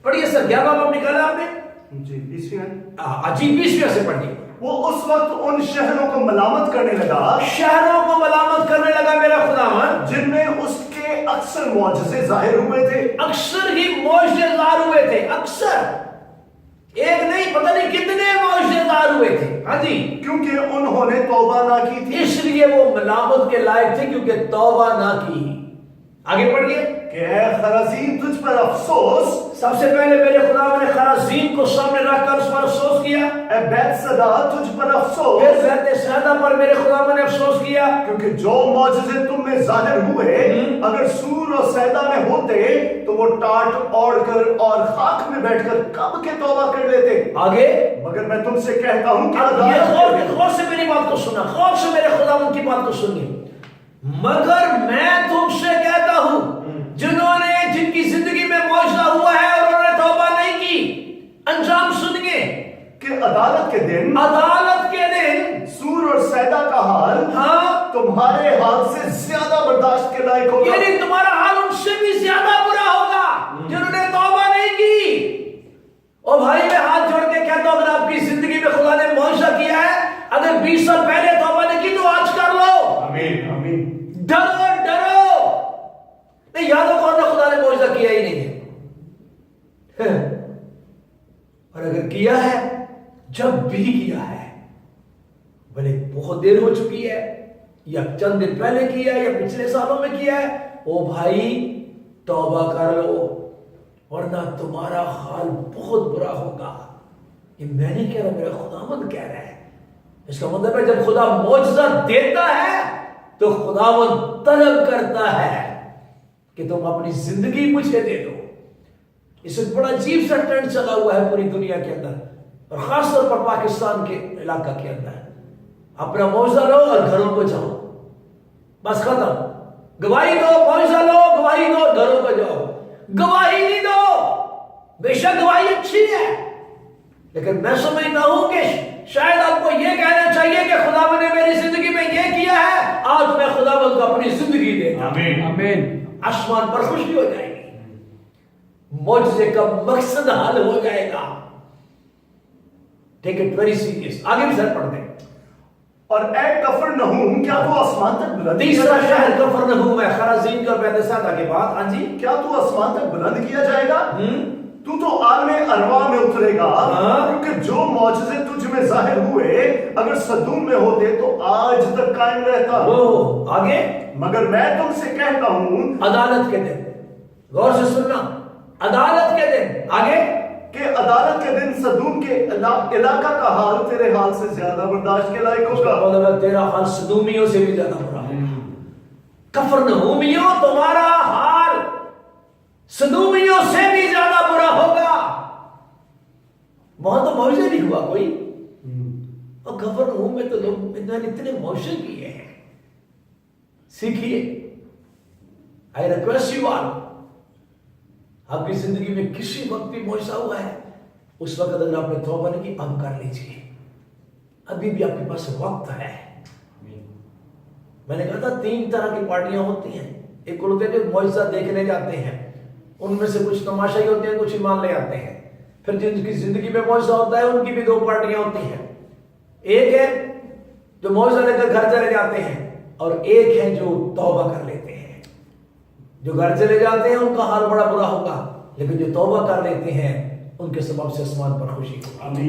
پڑھیے سر، 11واں باب نکالا آپ نے؟ جی 20 جی 20 سے پڑھیے. وہ اس وقت ان شہروں کو ملامت کرنے لگا، شہروں کو ملامت کرنے لگا میرا خداوند، جن میں اس کے اکثر معجزے ظاہر ہوئے تھے. اکثر ہی معجزے ظاہر ہوئے تھے. اکثر، ایک نہیں، پتہ نہیں کتنے معجزے ظاہر ہوئے تھے. ہاں جی، کیونکہ انہوں نے توبہ نہ کی تھی. اس لیے وہ ملامت کے لائق تھے کیونکہ توبہ نہ کی. آگے پڑھیے کہ اے خرازین تجھ پر افسوس. سب سے پہلے میرے خدا نے خرازین کو سامنے رکھ کر اس پر افسوس کیا. اے بیت صدا تجھ پر افسوس. پھر بیت صدا پر میرے خدا نے افسوس کیا، کیونکہ جو معجزے تم میں ظاہر ہوئے اگر سور اور سیدا میں ہوتے تو وہ ٹاٹ اوڑ کر اور خاک میں بیٹھ کر کب کے توبہ کر لیتے. آگے مگر میں تم سے کہتا ہوں کہ یہ غور سے میری بات کو سنا، غور سے میرے خدا کی بات کو سنیے. مگر میں تم سے کہتا ہوں، جن کی زندگی میں معجزہ ہوا ہے اور انہوں نے توبہ نہیں کی، انجام سنیے کہ عدالت کے دن سور اور سیدا کا حال تمہارے حال سے زیادہ برداشت کے لائق ہوگا. یعنی تمہارا حال ان سے بھی زیادہ برا ہوگا جنہوں نے توبہ نہیں کی. اور بھائی میں ہاتھ جوڑ کے کہتا ہوں، اگر آپ کی زندگی میں خدا نے معجزہ کیا ہے، اگر 20 سال پہلے توبہ نہیں کی تو آج کر لو. آمین آمین. ڈرو نہیں، یاد ہو کون خدا نے معجزہ کیا ہی نہیں ہے. اور اگر کیا ہے، جب بھی کیا ہے، بھلے بہت دیر ہو چکی ہے یا چند دن پہلے کیا ہے یا پچھلے سالوں میں کیا ہے، او بھائی توبہ کر لو ورنہ تمہارا حال بہت برا ہوگا. یہ میں نہیں کہہ رہا، میرا خداوند کہہ رہا ہے. اس کا مطلب ہے جب خدا معجزہ دیتا ہے تو خداوند طلب کرتا ہے کہ تم اپنی زندگی مجھے دے دو. اس وقت بڑا عجیب سا ٹرینڈ چلا ہوا ہے پوری دنیا کے اندر اور خاص طور پر پاکستان کے علاقہ کے اندر. اپنا معجزہ لو اور گھروں کو جاؤ، بس ختم. گواہی دو، معجزہ لو، گواہی دو، گھروں کو جاؤ. گواہی نہیں دو، بے شک گواہی اچھی ہے، لیکن میں سمجھتا ہوں کہ شاید آپ کو یہ کہنا چاہیے کہ خداوند نے میری زندگی میں یہ کیا ہے، آج میں خداوند کو اپنی زندگی دے گا. آمین. آسمان پر خوشی ہو جائے گی، معجزے کا مقصد حل ہو جائے گا. Take it very serious. آگے بھی سر پڑھ دیں. اور اے کفرنہوم کیا تو آسمان تک بلند تیسرا شہر کفرنہوم ہے، خرازین کا بیت صدا کے بعد. ہاں جی، کیا تو آسمان تک بلند کیا جائے گا؟ تو عالم ارواح میں اترے گا، کیونکہ جو معجزے تجھ میں ظاہر ہوئے اگر صدوم میں ہوتے تو آج تک قائم رہتا. آگے مگر میں تم سے کہتا ہوں عدالت کے دن، غور سے سننا، عدالت کے دن. آگے کہ عدالت کے دن صدوم کے علاقہ کا حال تیرے حال سے زیادہ برداشت کے لائق اس کا ہوگا. مطلب ہے تیرا حال صدومیوں سے بھی زیادہ برا ہے. کفرنہومیوں تمہارا حال صدومیوں سے بھی زیادہ برا ہوگا. وہاں تو معاوضہ نہیں ہوا کوئی، اور کفرنہوم میں تو لوگ اتنے معاوضے کیے ہیں. سیکھیے. آئی ریکویسٹ یو آل، آپ کی زندگی میں کسی وقت بھی معاوضہ ہوا ہے، اس وقت اگر آپ نے توبہ نہیں کی اب کر لیجیے، ابھی بھی آپ کے پاس وقت ہے. میں نے کہا تھا 3 طرح کی پارٹیاں ہوتی ہیں. ایک ہوتے ہیں جو معجزہ دیکھنے جاتے ہیں، ان میں سے کچھ تماشائی ہوتے ہیں، کچھ ایمان لے آتے ہیں. پھر جن کی زندگی میں معجزہ ہوتا ہے ان کی بھی 2 پارٹیاں ہوتی ہیں. ایک ہے جو معجزہ لے کر گھر چلے جاتے ہیں، اور ایک ہے جو توبہ کر لیتے ہیں. جو گھر چلے جاتے ہیں ان کا حال بڑا برا ہوگا، لیکن جو توبہ کر لیتے ہیں ان کے سبب سے آسمان پر خوشی ہوگی.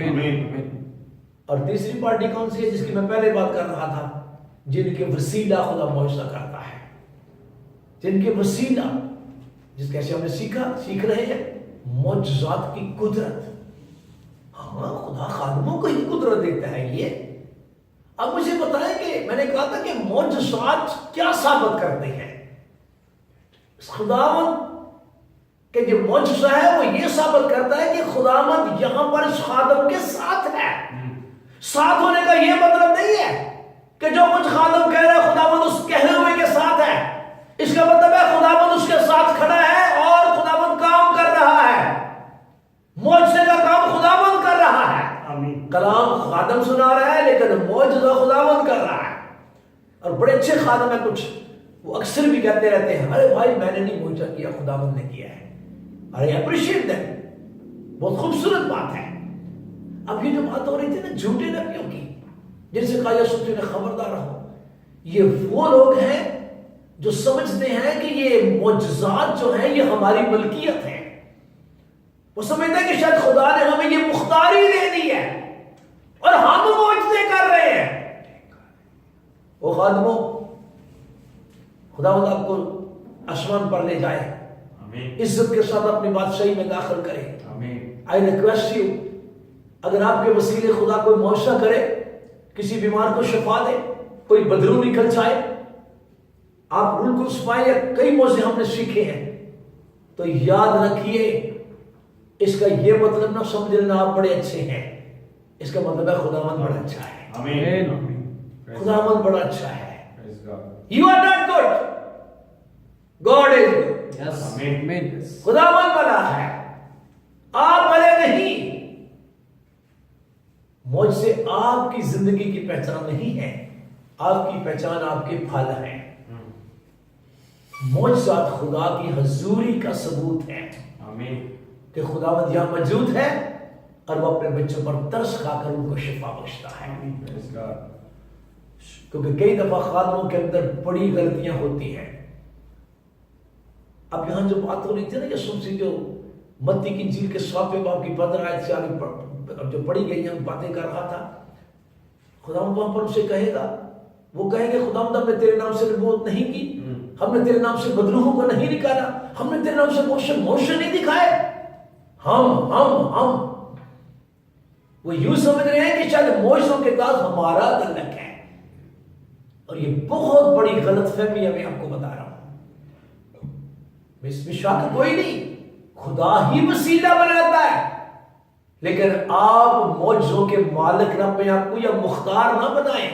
اور تیسری پارٹی کون سی ہے جس کی میں پہلے بات کر رہا تھا؟ جن کے وسیلہ خدا معجزہ کرتا ہے. جن کے وسیلہ، جس کیسے ہم نے سیکھ رہے ہیں معجزات کی قدرت. ہاں خدا خادموں کو ہی قدرت دیتا ہے. یہ اب مجھے بتائیں کہ میں نے کہا تھا کہ معجزات کیا ثابت کرتے ہیں؟ خداوند کہ جو معجزہ ہے وہ یہ ثابت کرتا ہے کہ خداوند یہاں پر اس خادم کے ساتھ ہے. ساتھ ہونے کا یہ مطلب نہیں ہے کہ جو کچھ خادم کہہ رہا ہے خداوند اس کہے ہوئے کے ساتھ ہے. اس کا مطلب ہے خداوند اس کے ساتھ کھڑا ہے اور خداوند کام کر رہا ہے. معجزے کا کام خداوند کر رہا ہے. کلام خادم سنا رہا ہے لیکن معجزہ خداوند کر رہا ہے. اور بڑے اچھے خادم ہیں کچھ، وہ اکثر بھی کہتے رہتے ہیں ارے بھائی میں نے نہیں معجزہ کیا، خداوند نے کیا ہے. ارے اپریشیٹ دیٹ، بہت خوبصورت بات ہے. اب یہ جو بات ہو رہی تھی نا جھوٹے نبیوں کی، جن سے کہا یسوع نے خبردار رہو، یہ وہ لوگ ہیں جو سمجھتے ہیں کہ یہ معجزات جو ہیں یہ ہماری ملکیت ہے. وہ سمجھتے ہیں کہ شاید خدا نے ہمیں یہ مختاری دے دی ہے اور ہم معجزے کر رہے ہیں. وہ خادموں، خداوند آپ کو آسمان پر لے جائے، عزت کے ساتھ اپنی بادشاہی میں داخل کرے. آئی ریکویسٹ یو، اگر آپ کے وسیلے خدا کوئی معجزہ کرے، کسی بیمار کو شفا دے، کوئی بدرو نکل جائے، آپ رول کو سپائے، یا کئی معجزے ہم نے سیکھے ہیں، تو یاد رکھیے اس کا یہ مطلب نہ سمجھ لینا آپ بڑے اچھے ہیں. اس کا مطلب ہے خداوند بڑا اچھا ہے. خداوند بڑا اچھا ہے. You are not good. God is good. خداوند بڑا ہے، آپ بڑے نہیں. مجھ سے آپ کی زندگی کی پہچان نہیں ہے، آپ کی پہچان آپ کے پھل ہیں. معجزات خدا کی حضوری کا ثبوت ہے کہ خداوند یہاں موجود ہے اور وہ اپنے بچوں پر ترس کھا کر ان کو شفا بخشتا ہے. کیونکہ کئی دفعہ خادموں کے اندر بڑی غلطیاں ہوتی ہیں. اب یہاں جو بات ہو رہی تھی نا یسوع سے جو متی کی انجیل کے 7ویں باب کی 15 آیت سے آگے جو پڑھی گئی ہیں باتیں کر رہا تھا، خداوند وہاں پر اسے کہے گا، وہ کہیں گے خداوند ہم نے تیرے نام سے نبوت نہیں کی، ہم نے تیرے نام سے بدروحوں کو نہیں نکالا، ہم نے تیرے نام سے موشن نہیں دکھائے. ہم وہ یوں سمجھ رہے ہیں کہ شاید موشوں کے ساتھ ہمارا تعلق ہے. اور یہ بہت بڑی غلط فہمی ہے، میں آپ کو بتا رہا ہوں. اس میں شک کوئی نہیں، خدا ہی وسیلہ بناتا ہے، لیکن آپ معجزوں کے مالک نہ اپنے آپ کو یا مختار نہ بنائیں.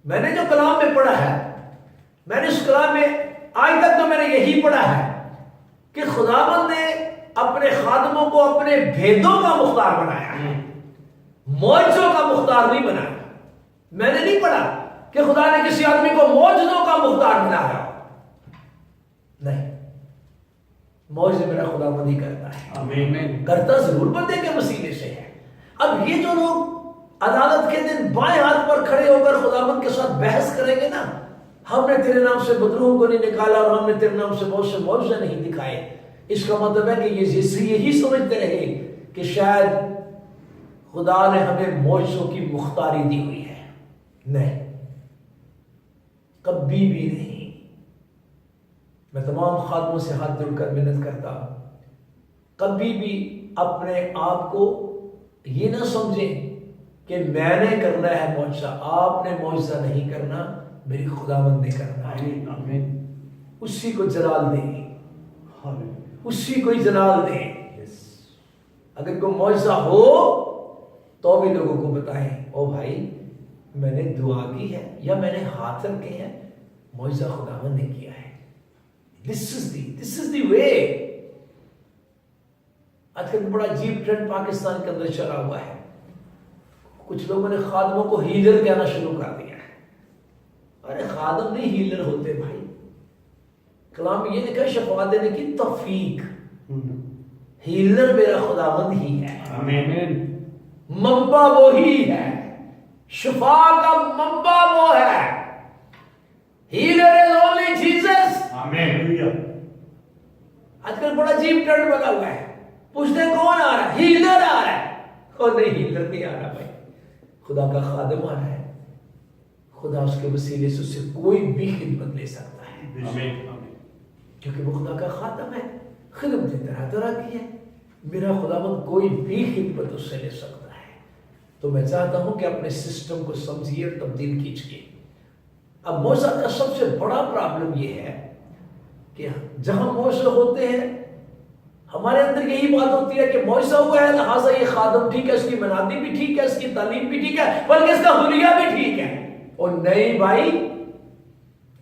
میں نے جو کلام میں پڑھا ہے، میں نے اس کلام میں آج تک تو میں نے یہی پڑھا ہے کہ خداوند نے اپنے خادموں کو اپنے بھیدوں کا مختار بنایا ہے، معجزوں کا مختار نہیں بنایا. میں نے نہیں پڑھا کہ خدا نے کسی آدمی کو معجزوں کا مختار بنایا. نہیں، معجزے میرا خداوند ہی کرتا ہے. کرتا ضرور بندے کے وسیلے سے ہے. اب یہ جو لوگ عدالت کے دن بائیں ہاتھ پر کھڑے ہو کر خداوند کے ساتھ بحث کریں گے نا، ہم نے تیرے نام سے بدروحوں کو نہیں نکالا اور ہم نے تیرے نام سے بہت سے معجزے نہیں دکھائے، اس کا مطلب ہے کہ یہ یہی سمجھتے رہے کہ شاید خدا نے ہمیں معجزوں کی مختاری دی ہوئی ہے. نہیں، کبھی بھی نہیں. میں تمام خادموں سے ہاتھ جوڑ کر منت کرتا ہوں کبھی بھی اپنے آپ کو یہ نہ سمجھیں کہ میں نے کرنا ہے معجزہ. آپ نے معجزہ نہیں کرنا, میری خداوند نے کرنا ہے. آمین. اسی کو جلال دیں, آمین. اسی کو ہی جلال دیں. اگر کوئی معجزہ ہو تو بھی لوگوں کو بتائیں, او بھائی میں نے دعا کی ہے یا میں نے ہاتھ رکھے ہیں, معجزہ خداوند نے کیا ہے. This is the way. آج کل بڑا عجیب ٹرینڈ پاکستان کے اندر چلا ہوا ہے. کچھ لوگوں نے خادموں کو ہیلر کہنا شروع کر دیا ہے. ارے خادم نہیں ہیلر ہوتے بھائی. کلام میں یہ لکھا ہے شفا دینے کی توفیق. ہیلر میرا خداوند ہی ہے. آمین. منبع وہی ہے, شفا کا منبع وہ ہے. Healer is only Jesus. آمین. آج کل بڑا عجیب ٹرینڈ بنا ہوا ہے. پوچھتے ہیں کون آ رہا ہے؟ ہیلر آ رہا ہے. اور نہیں, ہیلر نہیں آ رہا بھائی, خدا کا خادم آ رہا ہے. خدا اس کے وسیلے سے اس سے کوئی بھی خدمت لے سکتا ہے. آمین. کیونکہ وہ خدا کا خادم ہے. خدمت طرح طرح کی ہے. میرا خداوند کوئی بھی خدمت اس سے لے سکتا ہے. تو میں چاہتا ہوں کہ اپنے سسٹم کو سمجھیے اور تبدیل کیجیے. اب معجزہ کا سب سے بڑا پرابلم یہ ہے کہ جہاں معجزے ہوتے ہیں ہمارے اندر یہی بات ہوتی ہے کہ معجزہ ہوا ہے لہٰذا یہ خادم ٹھیک ہے, اس کی منادی بھی ٹھیک ہے, اس کی تعلیم بھی ٹھیک ہے, بلکہ اس کا حلیہ بھی ٹھیک ہے. اور نہیں بھائی,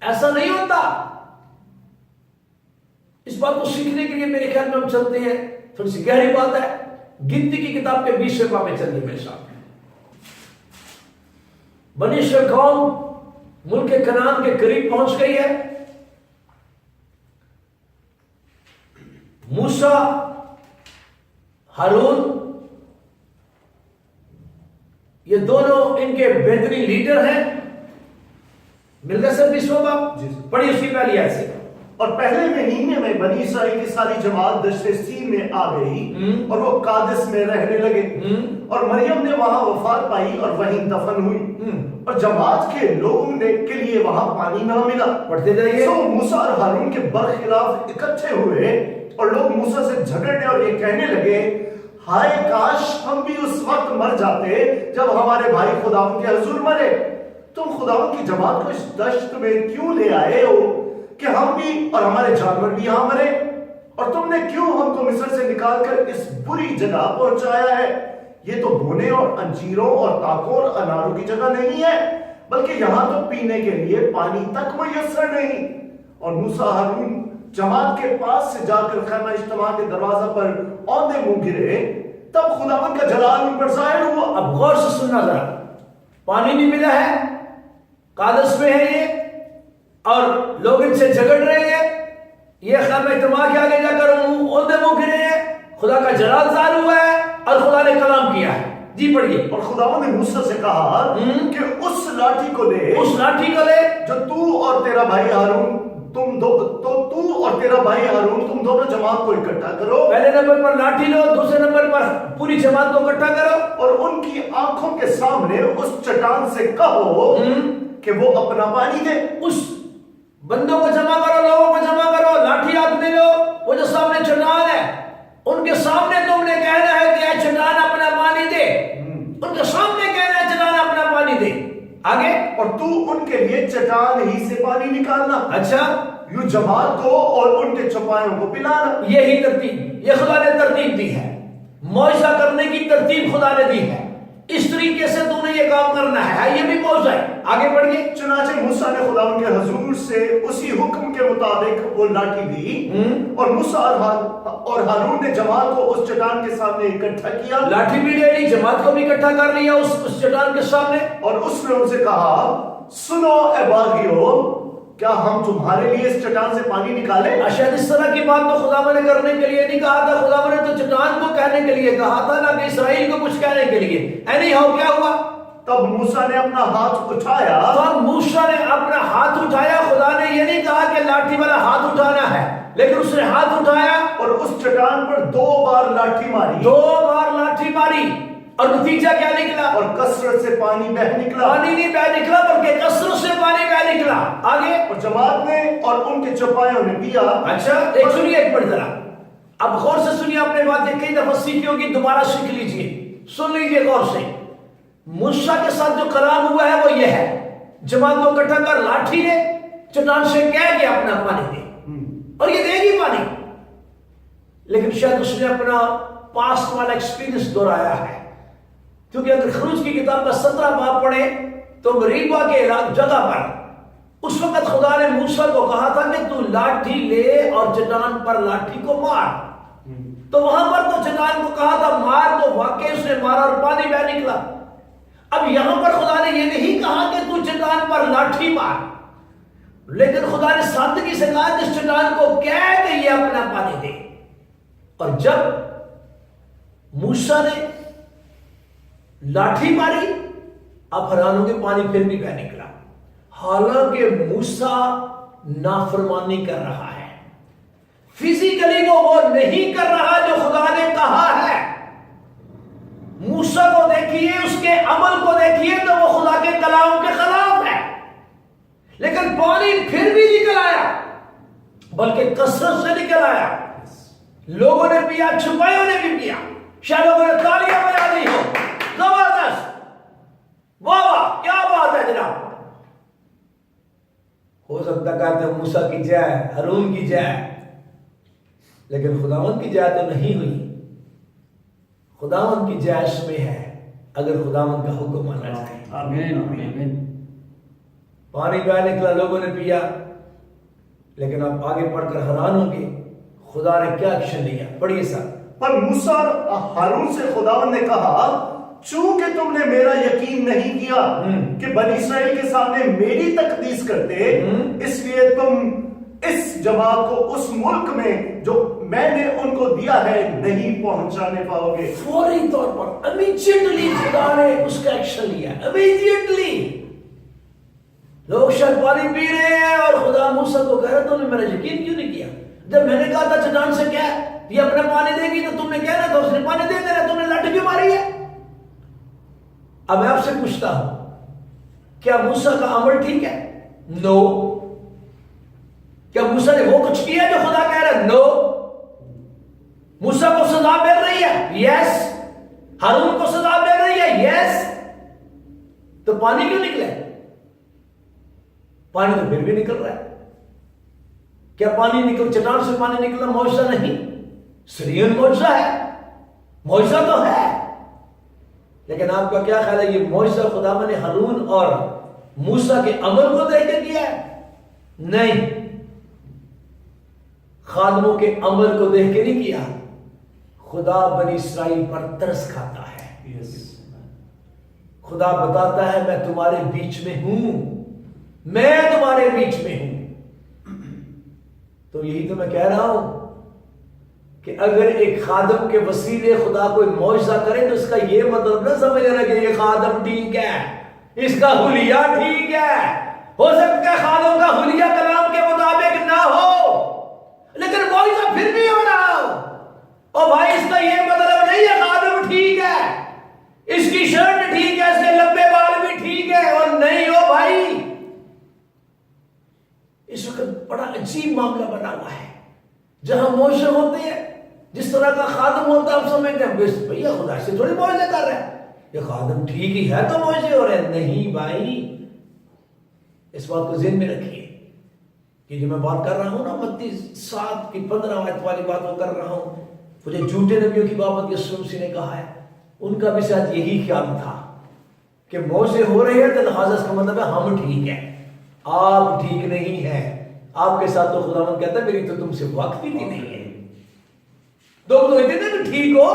ایسا نہیں ہوتا. اس بات کو سیکھنے کے لیے میرے خیال میں ہم چلتے ہیں, تھوڑی سی گہری بات ہے. گنتی کی کتاب کے 20ویں باب میں چلیے میرے ساتھ. بنی اسرائیل قوم ملک کنعان کے قریب پہنچ گئی ہے. موسیٰ, ہارون, یہ دونوں ان کے بہترین لیڈر ہیں. مل گیا سر 20واں باب؟ جی. پڑھی اس کی پہلی آیت سے. اور پہلے مہینے میں بنی اسرائیل کی ساری جماعت دشت سین میں آ گئی اور وہ قادس میں رہنے لگے. اور مریم نے وہاں وفات پائی اور وہیں دفن ہوئی. اور جماعت کے لوگوں کے لیے وہاں پانی نہ ملا. پڑھتے جائیے. سو موسیٰ اور ہارون کے برخلاف اکٹھے ہوئے اور لوگ موسیٰ سے جھگڑنے اور یہ کہنے لگے, ہائے کاش ہم بھی اس وقت مر جاتے جب ہمارے بھائی خداوند کے حضور مرے. تم خداوند کی جماعت کو اس دشت میں کیوں لے آئے ہو کہ ہم بھی اور ہمارے جانور بھی یہاں مرے؟ اور تم نے کیوں ہم کو مصر سے نکال کر اس بری جگہ پہنچایا ہے؟ یہ تو بونے اور انجیروں اور تاکوں اور اناروں کی جگہ نہیں ہے, بلکہ یہاں تو پینے کے لیے پانی تک میسر نہیں. اور موسیٰ ہارون جماعت کے پاس سے جا کر خیمہ اجتماع کے دروازہ پر اوندے منہ گرے. تب خداوند کا جلال ان پر ظاہر ہوا. اب غور سے سننا ذرا. پانی نہیں ملا ہے, قادس میں ہے یہ, اور لوگ ان سے جھگڑ رہے ہیں. یہ خیمہ اجتماع کے آگے جا کر اوندے منہ گرے ہیں. خدا کا جلال ظاہر ہوا ہے اور خدا نے کلام کیا ہے. جی پڑھیے. اور خداوند نے موسیٰ سے کہا کہ اس لاٹھی کو لے, اس لاٹھی کو لے جو تو اور تیرا بھائی ہارون تم دونوں جماعت کو اکٹھا کرو. پہلے نمبر پر لاٹھی لو, دوسرے نمبر پر پوری جماعت کو اکٹھا کرو. اور ان کی آنکھوں کے سامنے اس چٹان سے کہو کہ وہ اپنا پانی دے. اس بندوں کو جمع کرو, لوگوں کو جمع کرو, لاٹھی ہاتھ میں لو. وہ جو سامنے چٹان ہے ان کے سامنے تم نے کہنا ہے کہ اے چٹان اپنا پانی دے. ان کے سامنے کہنا ہے چٹان اپنا پانی دے. آگے. اور تو ان کے لیے چٹان ہی سے پانی نکالنا. اچھا. یوں جماعت کو اور ان کے چوپایوں کو پلانا. یہی ترتیب, یہ خدا نے ترتیب دی ہے. معجزہ کرنے کی ترتیب خدا نے دی ہے. اس طریقے سے تم نے یہ کام کرنا ہے. یہ بھی معجزہ ہے. آگے بڑھیے. چنانچہ موسیٰ نے خداوند کے حضور سے اسی حکم کے مطابق وہ لاٹھی دی اور موسیٰ اور ہارون نے جماعت کو اس چٹان کے سامنے اکٹھا کیا. لاٹھی بھی لے لی, جماعت کو بھی اکٹھا کر لیا اس چٹان کے سامنے. اور اس نے ان سے کہا, سنو اے باغیو, کیا ہم تمہارے لیے اس چٹان سے پانی نکالیں؟ شاید اس طرح کی بات تو خدا نے کرنے کے لیے نہیں کہا تھا. خدا نے تو چٹان کو کہنے کے لیے کہا تھا, نہ کہ اسرائیل کو کچھ کہنے کے لیے. اینی ہاؤ کیا ہوا؟ تب موسیٰ نے اپنا ہاتھ اٹھایا. تب موسیٰ نے اپنا ہاتھ اٹھایا. خدا نے یہ نہیں کہا کہ لاٹھی والا ہاتھ اٹھانا ہے, لیکن اس نے ہاتھ اٹھایا اور اس چٹان پر 2 بار لاٹھی ماری. 2 بار لاٹھی ماری. اور نتیجہ کیا نکلا؟ اور کثرت سے پانی بہ نکلا. پانی نہیں بہ نکلا بلکہ کثرت سے پانی بہ نکلا. آگے. اور جماعت نے اور ان کے چوپایوں نے پیا. اچھا ایک سنیے, ایک پڑھ ذرا. اب غور سے سنیے، اپنے بات یہ کئی دفعہ سیکھی ہوگی، دوبارہ سیکھ لیجئے، سن لیجئے غور سے۔ موسیٰ کے ساتھ جو کلام ہوا ہے وہ یہ ہے، جماعت کو اکٹھا کر لاٹھی لے، چٹان سے کہہ کے اپنا پانی دے، اور یہ دے گی پانی۔ لیکن شاید اس نے اپنا پاسٹ والا ایکسپیرینس دہرایا ہے، کیونکہ اگر خروج کی کتاب کا 17 باب پڑھیں تو مریبا کے جگہ پر اس وقت خدا نے موسیٰ کو کہا تھا کہ تو لاٹھی لے اور چٹان پر لاٹھی کو مار، تو وہاں پر تو چٹان کو کہا تھا مار، تو واقعی اس نے مارا اور پانی بہ نکلا۔ اب یہاں پر خدا نے یہ نہیں کہا کہ تو چٹان پر لاٹھی مار، لیکن خدا نے سادگی سے کہا کہ اس چٹان کو کہہ کہ یہ اپنا پانی دے۔ اور جب موسیٰ نے لاٹھی ماری، اب حیران ہوں گے پانی پھر بھی بہ نکلا، حالانکہ موسیٰ نافرمانی کر رہا ہے، فزیکلی وہ نہیں کر رہا جو خدا نے کہا ہے۔ موسیٰ کو دیکھیے، اس کے عمل کو دیکھیے تو وہ خدا کے کلام کے خلاف ہے، لیکن پانی پھر بھی نکل آیا، بلکہ کثرت سے نکل آیا۔ لوگوں نے پیا، چھپائیوں نے بھی پیا، شاید لوگوں نے تالیاں بجا دی ہو، زبردست، واہ واہ کیا بات ہے جناب۔ ہو سکتا کہتے ہیں موسیٰ کی جائے، ہارون کی جائے، لیکن خداوند کی جائے تو نہیں ہوئی۔ خداوند کی جائے اس میں ہے اگر خداوند کا حکم مانا جائے۔ آمین آمین۔ پانی بہ نکلا، لوگوں نے پیا، لیکن آپ آگے پڑھ کر حیران ہوں گے خدا نے کیا ایکشن لیا۔ پڑھیے صاحب۔ پر موسیٰ اور ہارون سے خداوند نے کہا چونکہ تم نے میرا یقین نہیں کیا کہ بنی اسرائیل کے سامنے میری تقدیس کرتے، اس لیے تم اس جماعت کو اس ملک میں جو میں نے ان کو دیا ہے نہیں پہنچانے پاؤ گے۔ فوری طور پر امیجیٹلی خدا نے اس کا ایکشن لیا، امیجیٹلی۔ لوگ شاید پانی پی رہے ہیں اور خدا موسیٰ کو کہہ رہا تم نے میرا یقین کیوں نہیں کیا؟ جب میں نے کہا تھا چٹان سے کیا یہ اپنا پانی دے گی تو تم نے کہنا تھا اس نے پانی دے دینا، تم نے لاٹھی کیوں ماری ہے؟ اب میں آپ سے پوچھتا ہوں کیا موسیٰ کا عمل ٹھیک ہے؟ نو۔ کیا موسیٰ نے وہ کچھ کیا جو خدا کہہ رہا ہے؟ نو۔ موسیٰ کو سزا مل رہی ہے؟ یس۔ ہارون کو سزا مل رہی ہے؟ یس۔ تو پانی کیوں نکلے؟ پانی تو پھر بھی نکل رہا ہے۔ کیا پانی نکل چٹان سے پانی نکلنا معجزہ نہیں؟ سرین معجزہ ہے، معجزہ تو ہے، لیکن آپ کا کیا خیال ہے یہ معجزہ خدا نے ہارون اور موسیٰ کے عمل کو دیکھ کے کیا ہے؟ نہیں، خادموں کے عمل کو دیکھ کے نہیں کیا۔ خدا بنی اسرائیل پر ترس کھاتا ہے۔ خدا بتاتا ہے میں تمہارے بیچ میں ہوں، میں تمہارے بیچ میں ہوں۔ تو یہی تو میں کہہ رہا ہوں کہ اگر ایک خادم کے وسیلے خدا کوئی معجزہ کرے تو اس کا یہ مطلب نہ سمجھ رہا کہ یہ خادم ٹھیک ہے، اس کا حلیہ ٹھیک ہے۔ ہو سکتا ہے خادم کا حلیہ کلام کے مطابق نہ ہو، لیکن معجزہ پھر بھی ہو رہا ہو۔ اور بھائی اس کا یہ مطلب نہیں ہے خادم ٹھیک ہے، اس کی شرٹ ٹھیک ہے، اس کے لمبے بال بھی ٹھیک ہے، اور نہیں ہو بھائی۔ اس وقت بڑا عجیب معاملہ بنا ہوا ہے، جہاں معجزے ہوتے ہیں جس طرح کا خادم ہوتا ہے ہم سمجھتے ہیں بس بھیا خدا سے تھوڑی معجزے کر رہے ہیں، یہ خادم ٹھیک ہی ہے تو معجزے ہو رہے ہیں۔ نہیں بھائی، اس بات کو ذہن میں رکھیے کہ جو میں بات کر رہا ہوں نا متی 7 کی 15 آیت والی بات وہ کر رہا ہوں، مجھے جھوٹے نبیوں کی بابت یسوع مسیح نے کہا ہے، ان کا بھی شاید یہی خیال تھا کہ معجزے ہو رہے ہیں تو لہٰذا اس کا مطلب ہے ہم ٹھیک ہیں، آپ ٹھیک نہیں ہیں، آپ کے ساتھ تو خداوند کہتا ہے میری تو تم سے واقفی بھی نہیں ہے، تم تو اتنے کہ ٹھیک ہو،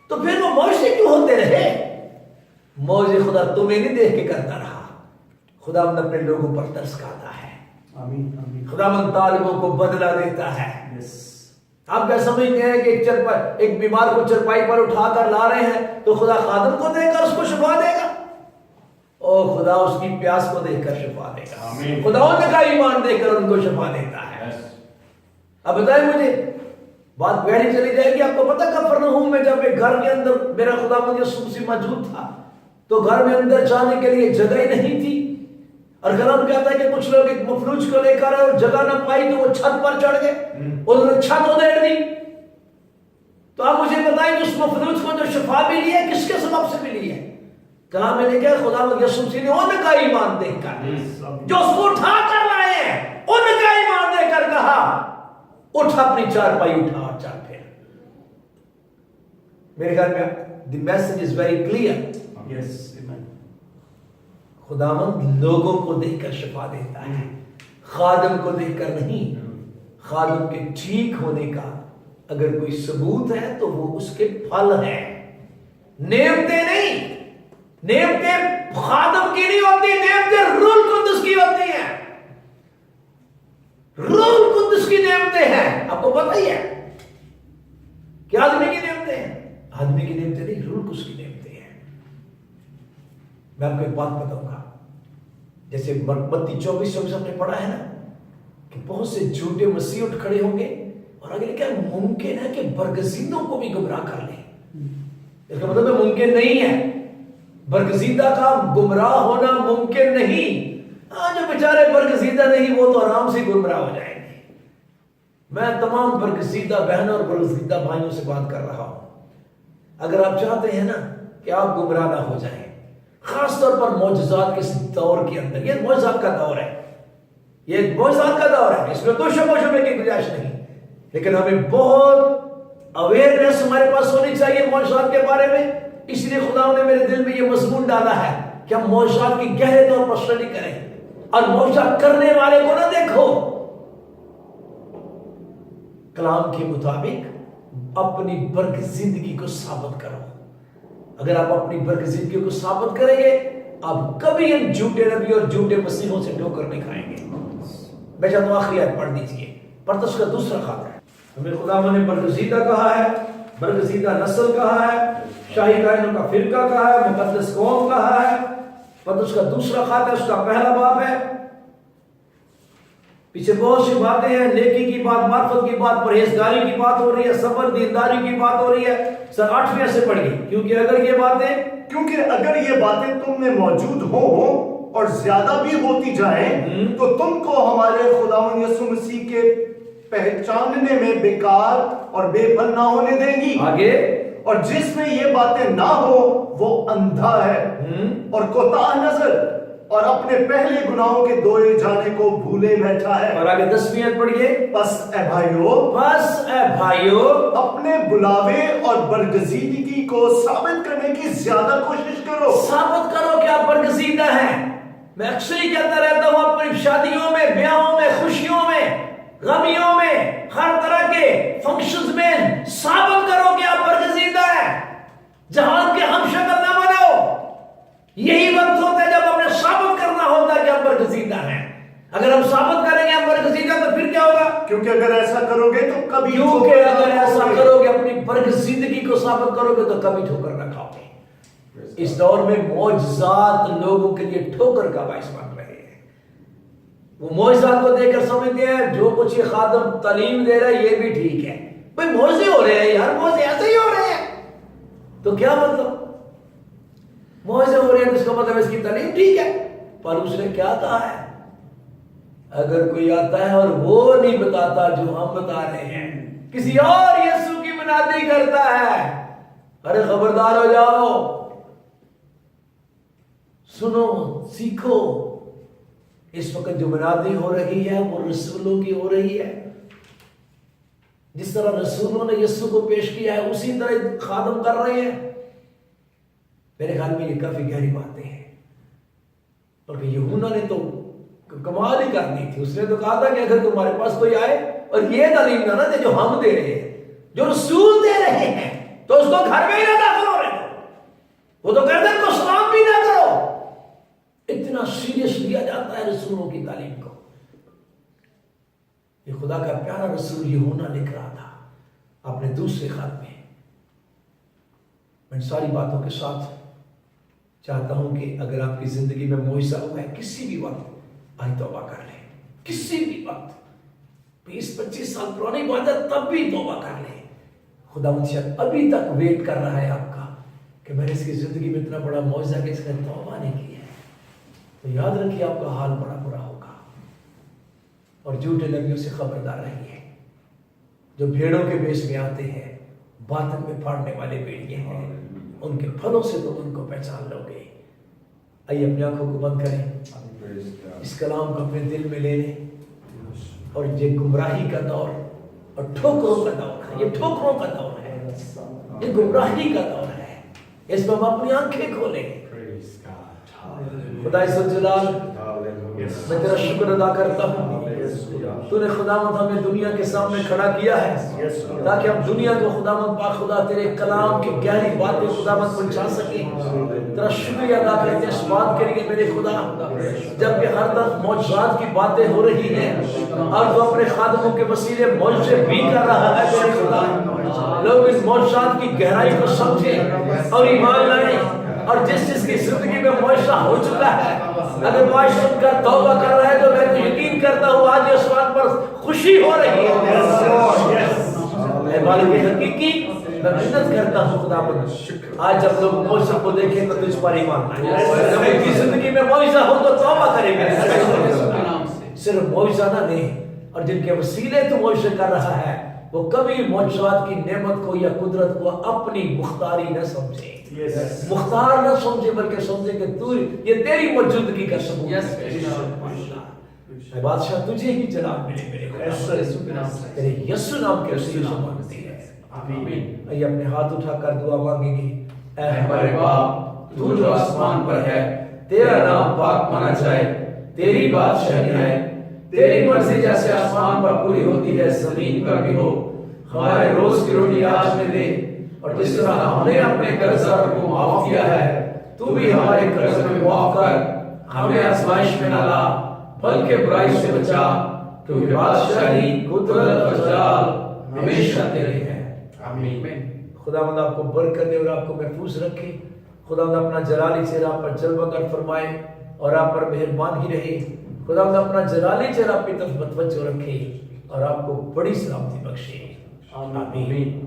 تو پھر وہ معجزے کیوں ہوتے رہے؟ معجزے خدا تمہیں نہیں دیکھ کے کرتا رہا، خداوند اپنے لوگوں پر ترس کھاتا ہے، آمین آمین۔ خداوند طالبوں کو بدلہ دیتا ہے۔ آپ کیا سمجھتے ہیں کہ ایک بیمار کو چرپائی پر اٹھا کر لا رہے ہیں تو خدا خادم کو دے کر اس کو شفا دے گا؟ اور خدا اس کی پیاس کو دیکھ کر شفا دے گا، خدا ان کا ایمان دے کر ان کو شفا دیتا ہے۔ اب بتائیں مجھے، بات گہری چلی جائے گی۔ آپ کو پتا کفرنہوم میں جب ایک گھر کے اندر میرا خداوند یسوع مسیح موجود تھا تو گھر میں اندر جانے کے لیے جگہ ہی نہیں تھی، اور کلام کہتا ہے کہ کچھ لوگ ایک مفلوج کو لے کر آئے اور جگہ نہ پائی تو وہ چھت پر چڑھ گئے، انہوں نے چھت ادھیڑ دی۔ تو آپ مجھے بتائیں کہ اس مفلوج کو جو شفا ملی ہے کس کے سبب سے ملی ہے؟ کلام میں نے کہا خدا یسوع مسیح نے ان کا ایمان دیکھ کر جو اس کو اٹھا کر لائے ہیں، ان کا ایمان دے کر کہا اٹھ اپنی چارپائی اٹھا اور چل پھر۔ میرے خیال میں the message is very clear. خداوند لوگوں کو دیکھ کر شفا دیتا ہے، خادم کو دیکھ کر نہیں۔ خادم کے ٹھیک ہونے کا اگر کوئی ثبوت ہے تو وہ اس کے پھل ہیں، نعمتیں نہیں۔ نعمتیں خادم کی نہیں ہوتی، نعمتیں روح القدس کی ہوتی ہیں۔ روح القدس کی نعمتیں ہیں، آپ کو پتہ ہی ہے کہ آدمی کی نعمتیں ہیں، آدمی کی نعمتیں نہیں، روح القدس کی نعمتیں ہیں۔ میں آپ کو ایک بات بتاؤں گا، جیسے متی 24 ہم نے پڑھا ہے نا کہ بہت سے جھوٹے مسیح اٹھ کھڑے ہوں گے اور آگے لکھا ہے ممکن ہے کہ برگزیدوں کو بھی گمراہ کر لیں۔ اس کا مطلب ممکن نہیں ہے، برگزیدہ کا گمراہ ہونا ممکن نہیں۔ جو بیچارے برگزیدہ نہیں وہ تو آرام سے گمراہ ہو جائیں گے۔ میں تمام برگزیدہ بہنوں اور برگزیدہ بھائیوں سے بات کر رہا ہوں، اگر آپ چاہتے ہیں نا کہ آپ گمراہ نہ ہو جائیں، خاص طور پر معجزات کے دور کے اندر، یہ معجزات کا دور ہے، یہ معجزات کا دور ہے، اس میں کوئی شک و شبے کی گنجائش نہیں، لیکن ہمیں بہت اویئرنیس ہمارے پاس ہونی چاہیے معجزات کے بارے میں۔ اس لیے خدا نے میرے دل میں یہ مضمون ڈالا ہے کہ ہم معجزات کی گہرے طور پر اسٹڈی کریں اور معجزات کرنے والے کو نہ دیکھو، کلام کے مطابق اپنی برگزیدگی کو ثابت کرو۔ اگر آپ اپنی برگزیدگی کو ثابت کریں گے، آپ کبھی ان جھوٹے نبی اور جھوٹے مسیحوں سے ٹھوکر نہیں کھائیں گے۔ میں چاہتا ہوں آخری آیت پڑھ دیجیے، پرتش کا دوسرا خط ہے۔ ہمیں خدا نے برگزیدہ کہا ہے، برگزیدہ نسل کہا ہے، شاہی کائنوں کا فرقہ کہا ہے، مقدس قوم کہا ہے۔ پرتش کا دوسرا خط ہے، اس کا پہلا باب ہے، پیچھے بہت سی باتیں ہیں، نیکی کی بات، معرفت کی بات، پرہیزگاری کی بات ہو رہی ہے، صبر دینداری کی بات ہو رہی ہے۔ سر 8ویں سے پڑھیے، کیونکہ اگر یہ باتیں تم میں موجود ہوں اور زیادہ بھی ہوتی جائیں تو تم کو ہمارے خداوند یسوع مسیح کے پہچاننے میں بیکار اور بے پھل نہ ہونے دیں گی۔ آگے، اور جس میں یہ باتیں نہ ہو وہ اندھا ہے اور کوتاہ نظر اور اپنے پہلے گناہوں کے دھوئے جانے کو بھولے بیٹھا ہے۔ اور آگے 10ویں آیت پڑھیے، بس اے بھائیو اپنے بلاوے اور برگزیدگی کو ثابت کرنے کی زیادہ کوشش کرو۔ ثابت کرو کہ آپ برگزیدہ ہیں۔ میں اکثر ہی کہتا رہتا ہوں، اپنی شادیوں میں، بیاہوں میں، خوشیوں میں، غمیوں میں، ہر طرح کے فنکشنز میں ثابت کرو کہ آپ برگزیدہ ہیں۔ جہان کے ہم شکل نہ بنو۔ یہی وقت ہوتا ہے جب ہمیں ثابت کرنا ہوتا ہے کہ ہم برگزیدہ ہیں۔ اگر ہم ثابت کریں گے ہم برگزیدہ تو پھر کیا ہوگا؟ کیونکہ اگر ایسا کرو گے تو کبھی اپنی برگزیدگی کو ثابت کرو گے تو کبھی ٹھوکر نہ کھاؤ گے۔ اس دور میں معجزات لوگوں کے لیے ٹھوکر کا باعث بن رہے ہیں۔ وہ معجزات کو دیکھ کر سمجھتے ہیں جو کچھ یہ خادم تعلیم دے رہا ہے یہ بھی ٹھیک ہے۔ بھئی معجزے ہو رہے ہیں یار، معجزے ایسے ہی ہو رہے ہیں تو کیا مطلب؟ معجزے ہو رہے ہیں تو اس کا مطلب اس کی تعلیم ٹھیک ہے۔ پر اس نے کیا کہا ہے؟ اگر کوئی آتا ہے اور وہ نہیں بتاتا جو ہم بتا رہے ہیں، کسی اور یسوع کی منادی کرتا ہے، ارے خبردار ہو جاؤ، سنو، سیکھو۔ اس وقت جو منادی ہو رہی ہے وہ رسولوں کی ہو رہی ہے۔ جس طرح رسولوں نے یسوع کو پیش کیا ہے اسی طرح خادم کر رہے ہیں۔ میرے خیال میں یہ کافی گہری باتیں ہیں، بلکہ یوحنا نے تو کمال ہی کر دی تھی۔ اس نے تو کہا تھا کہ اگر تمہارے پاس کوئی آئے اور یہ تعلیم نہ دے جو ہم دے رہے ہیں، جو رسول دے رہے ہیں، تو اس کو گھر میں ہی نہ داخل ہو رہے وہ تو کہتے ہیں کو سلام بھی نہ کرو۔ اتنا سیریس لیا جاتا ہے رسولوں کی تعلیم کو۔ یہ خدا کا پیارا رسول یوحنا لکھ رہا تھا اپنے دوسرے خط میں۔ میں ساری باتوں کے ساتھ چاہتا ہوں کہ اگر آپ کی زندگی میں معجزہ ہوا ہے کسی بھی وقت، آج توبہ کر لیں۔ کسی بھی وقت 20-25 سال پرانی بات ہے تب بھی توبہ کر لیں۔ خدا شاید ابھی تک ویٹ کر رہا ہے آپ کا کہ میں نے اس کی زندگی میں اتنا بڑا معجزہ کہ اس نے توبہ نہیں کی ہے۔ تو یاد رکھیے آپ کا حال بڑا برا ہوگا. اور جھوٹے نبیوں سے خبردار رہیے جو بھیڑوں کے بیش میں آتے ہیں، باطن میں پھاڑنے والے بھیڑیے ہیں. ان کے پھلوں سے تم ان کو پہچان لو گے. آئیے اپنی آنکھوں کو بند کریں، اس کلام کو اپنے دل میں لے لیں. اور یہ گمراہی کا دور اور ٹھوکروں کا دور ہے، یہ ٹھوکروں کا دور ہے، یہ گمراہی کا دور ہے. اس میں ہم اپنی آنکھیں کھولیں. خدا عزت جلال، میں تیرا شکر ادا کرتا ہوں، تو نے خداوند ہمیں دنیا کے سامنے کھڑا کیا ہے تاکہ ہم دنیا کو خداوند پاک خدا تیرے کلام کی گہری باتیں خداوند پہنچا سکیں. تیرا شکریہ ادا کرتے ہیں اس بات کے لیے میرے خدا، جبکہ ہر طرف معجزات کی باتیں ہو رہی ہیں اور تو اپنے خادموں کے وسیلے معجزے بھی کر رہا ہے میرے خدا. لوگ اس معجزات کی گہرائی کو سمجھیں اور ایمان لائیں، اور جس جس کی زندگی میں معجزہ ہو چکا ہے اگر وہ آج سن کر توبہ کر رہا ہے تو میں تو یقین کرتا ہوں آج اس بات پر خوشی ہو رہی ہے. اے مالک حقیقی، میں محنت کرتا ہوں خداوند آج جب لوگ معجزہ کو دیکھیں تو تجھ پر ایمان لائیں. جب ان کی زندگی میں معجزہ ہو تو توبہ کریں گے. صرف معجزہ نہ دیں، اور جن کے وسیلے تو معجزے کر رہا ہے وہ کبھی معجزات کی نعمت کو یا قدرت کو اپنی مختاری نہ سمجھے، مختار نہ سمجھے، بلکہ سمجھے کہ تو یہ تیری موجودگی کا ثبوت ہے. بادشاہ تجھے ہی جلال ملے میرے خدا، تیرے یسوع نام کے وسیلے سے مانگتے ہیں، آمین. آئیے اپنے ہاتھ اٹھا کر دعا مانگیں گے. اے ہمارے باپ تو جو آسمان پر ہے، تیرا نام پاک مانا جائے، تیری بادشاہی ہے، تیری مرضی جیسے آسمان پر پوری ہوتی ہے زمین پر بھی ہو. ہمارے روز کی روٹی آج میں دے، اور جس طرح ہم نے اپنے قرض داروں کو معاف کیا ہے تو بھی ہمارے قرض میں معاف کر. ہمیں آزمائش میں نہ لا بلکہ برائی سے بچا، کیونکہ بادشاہی، قدرت اور جلال ہمیشہ تیرے ہیں، آمین. خداوند آپ کو برکت دے اور آپ کو محفوظ رکھے. خداوند اپنا جلالی چہرہ آپ پر جلوہ گر فرمائے اور آپ پر مہربان ہی رہے. خداوند اپنا جلالی چہرہ آپ کی طرف متوجہ رکھے اور آپ کو بڑی سلامتی بخشے، آمین.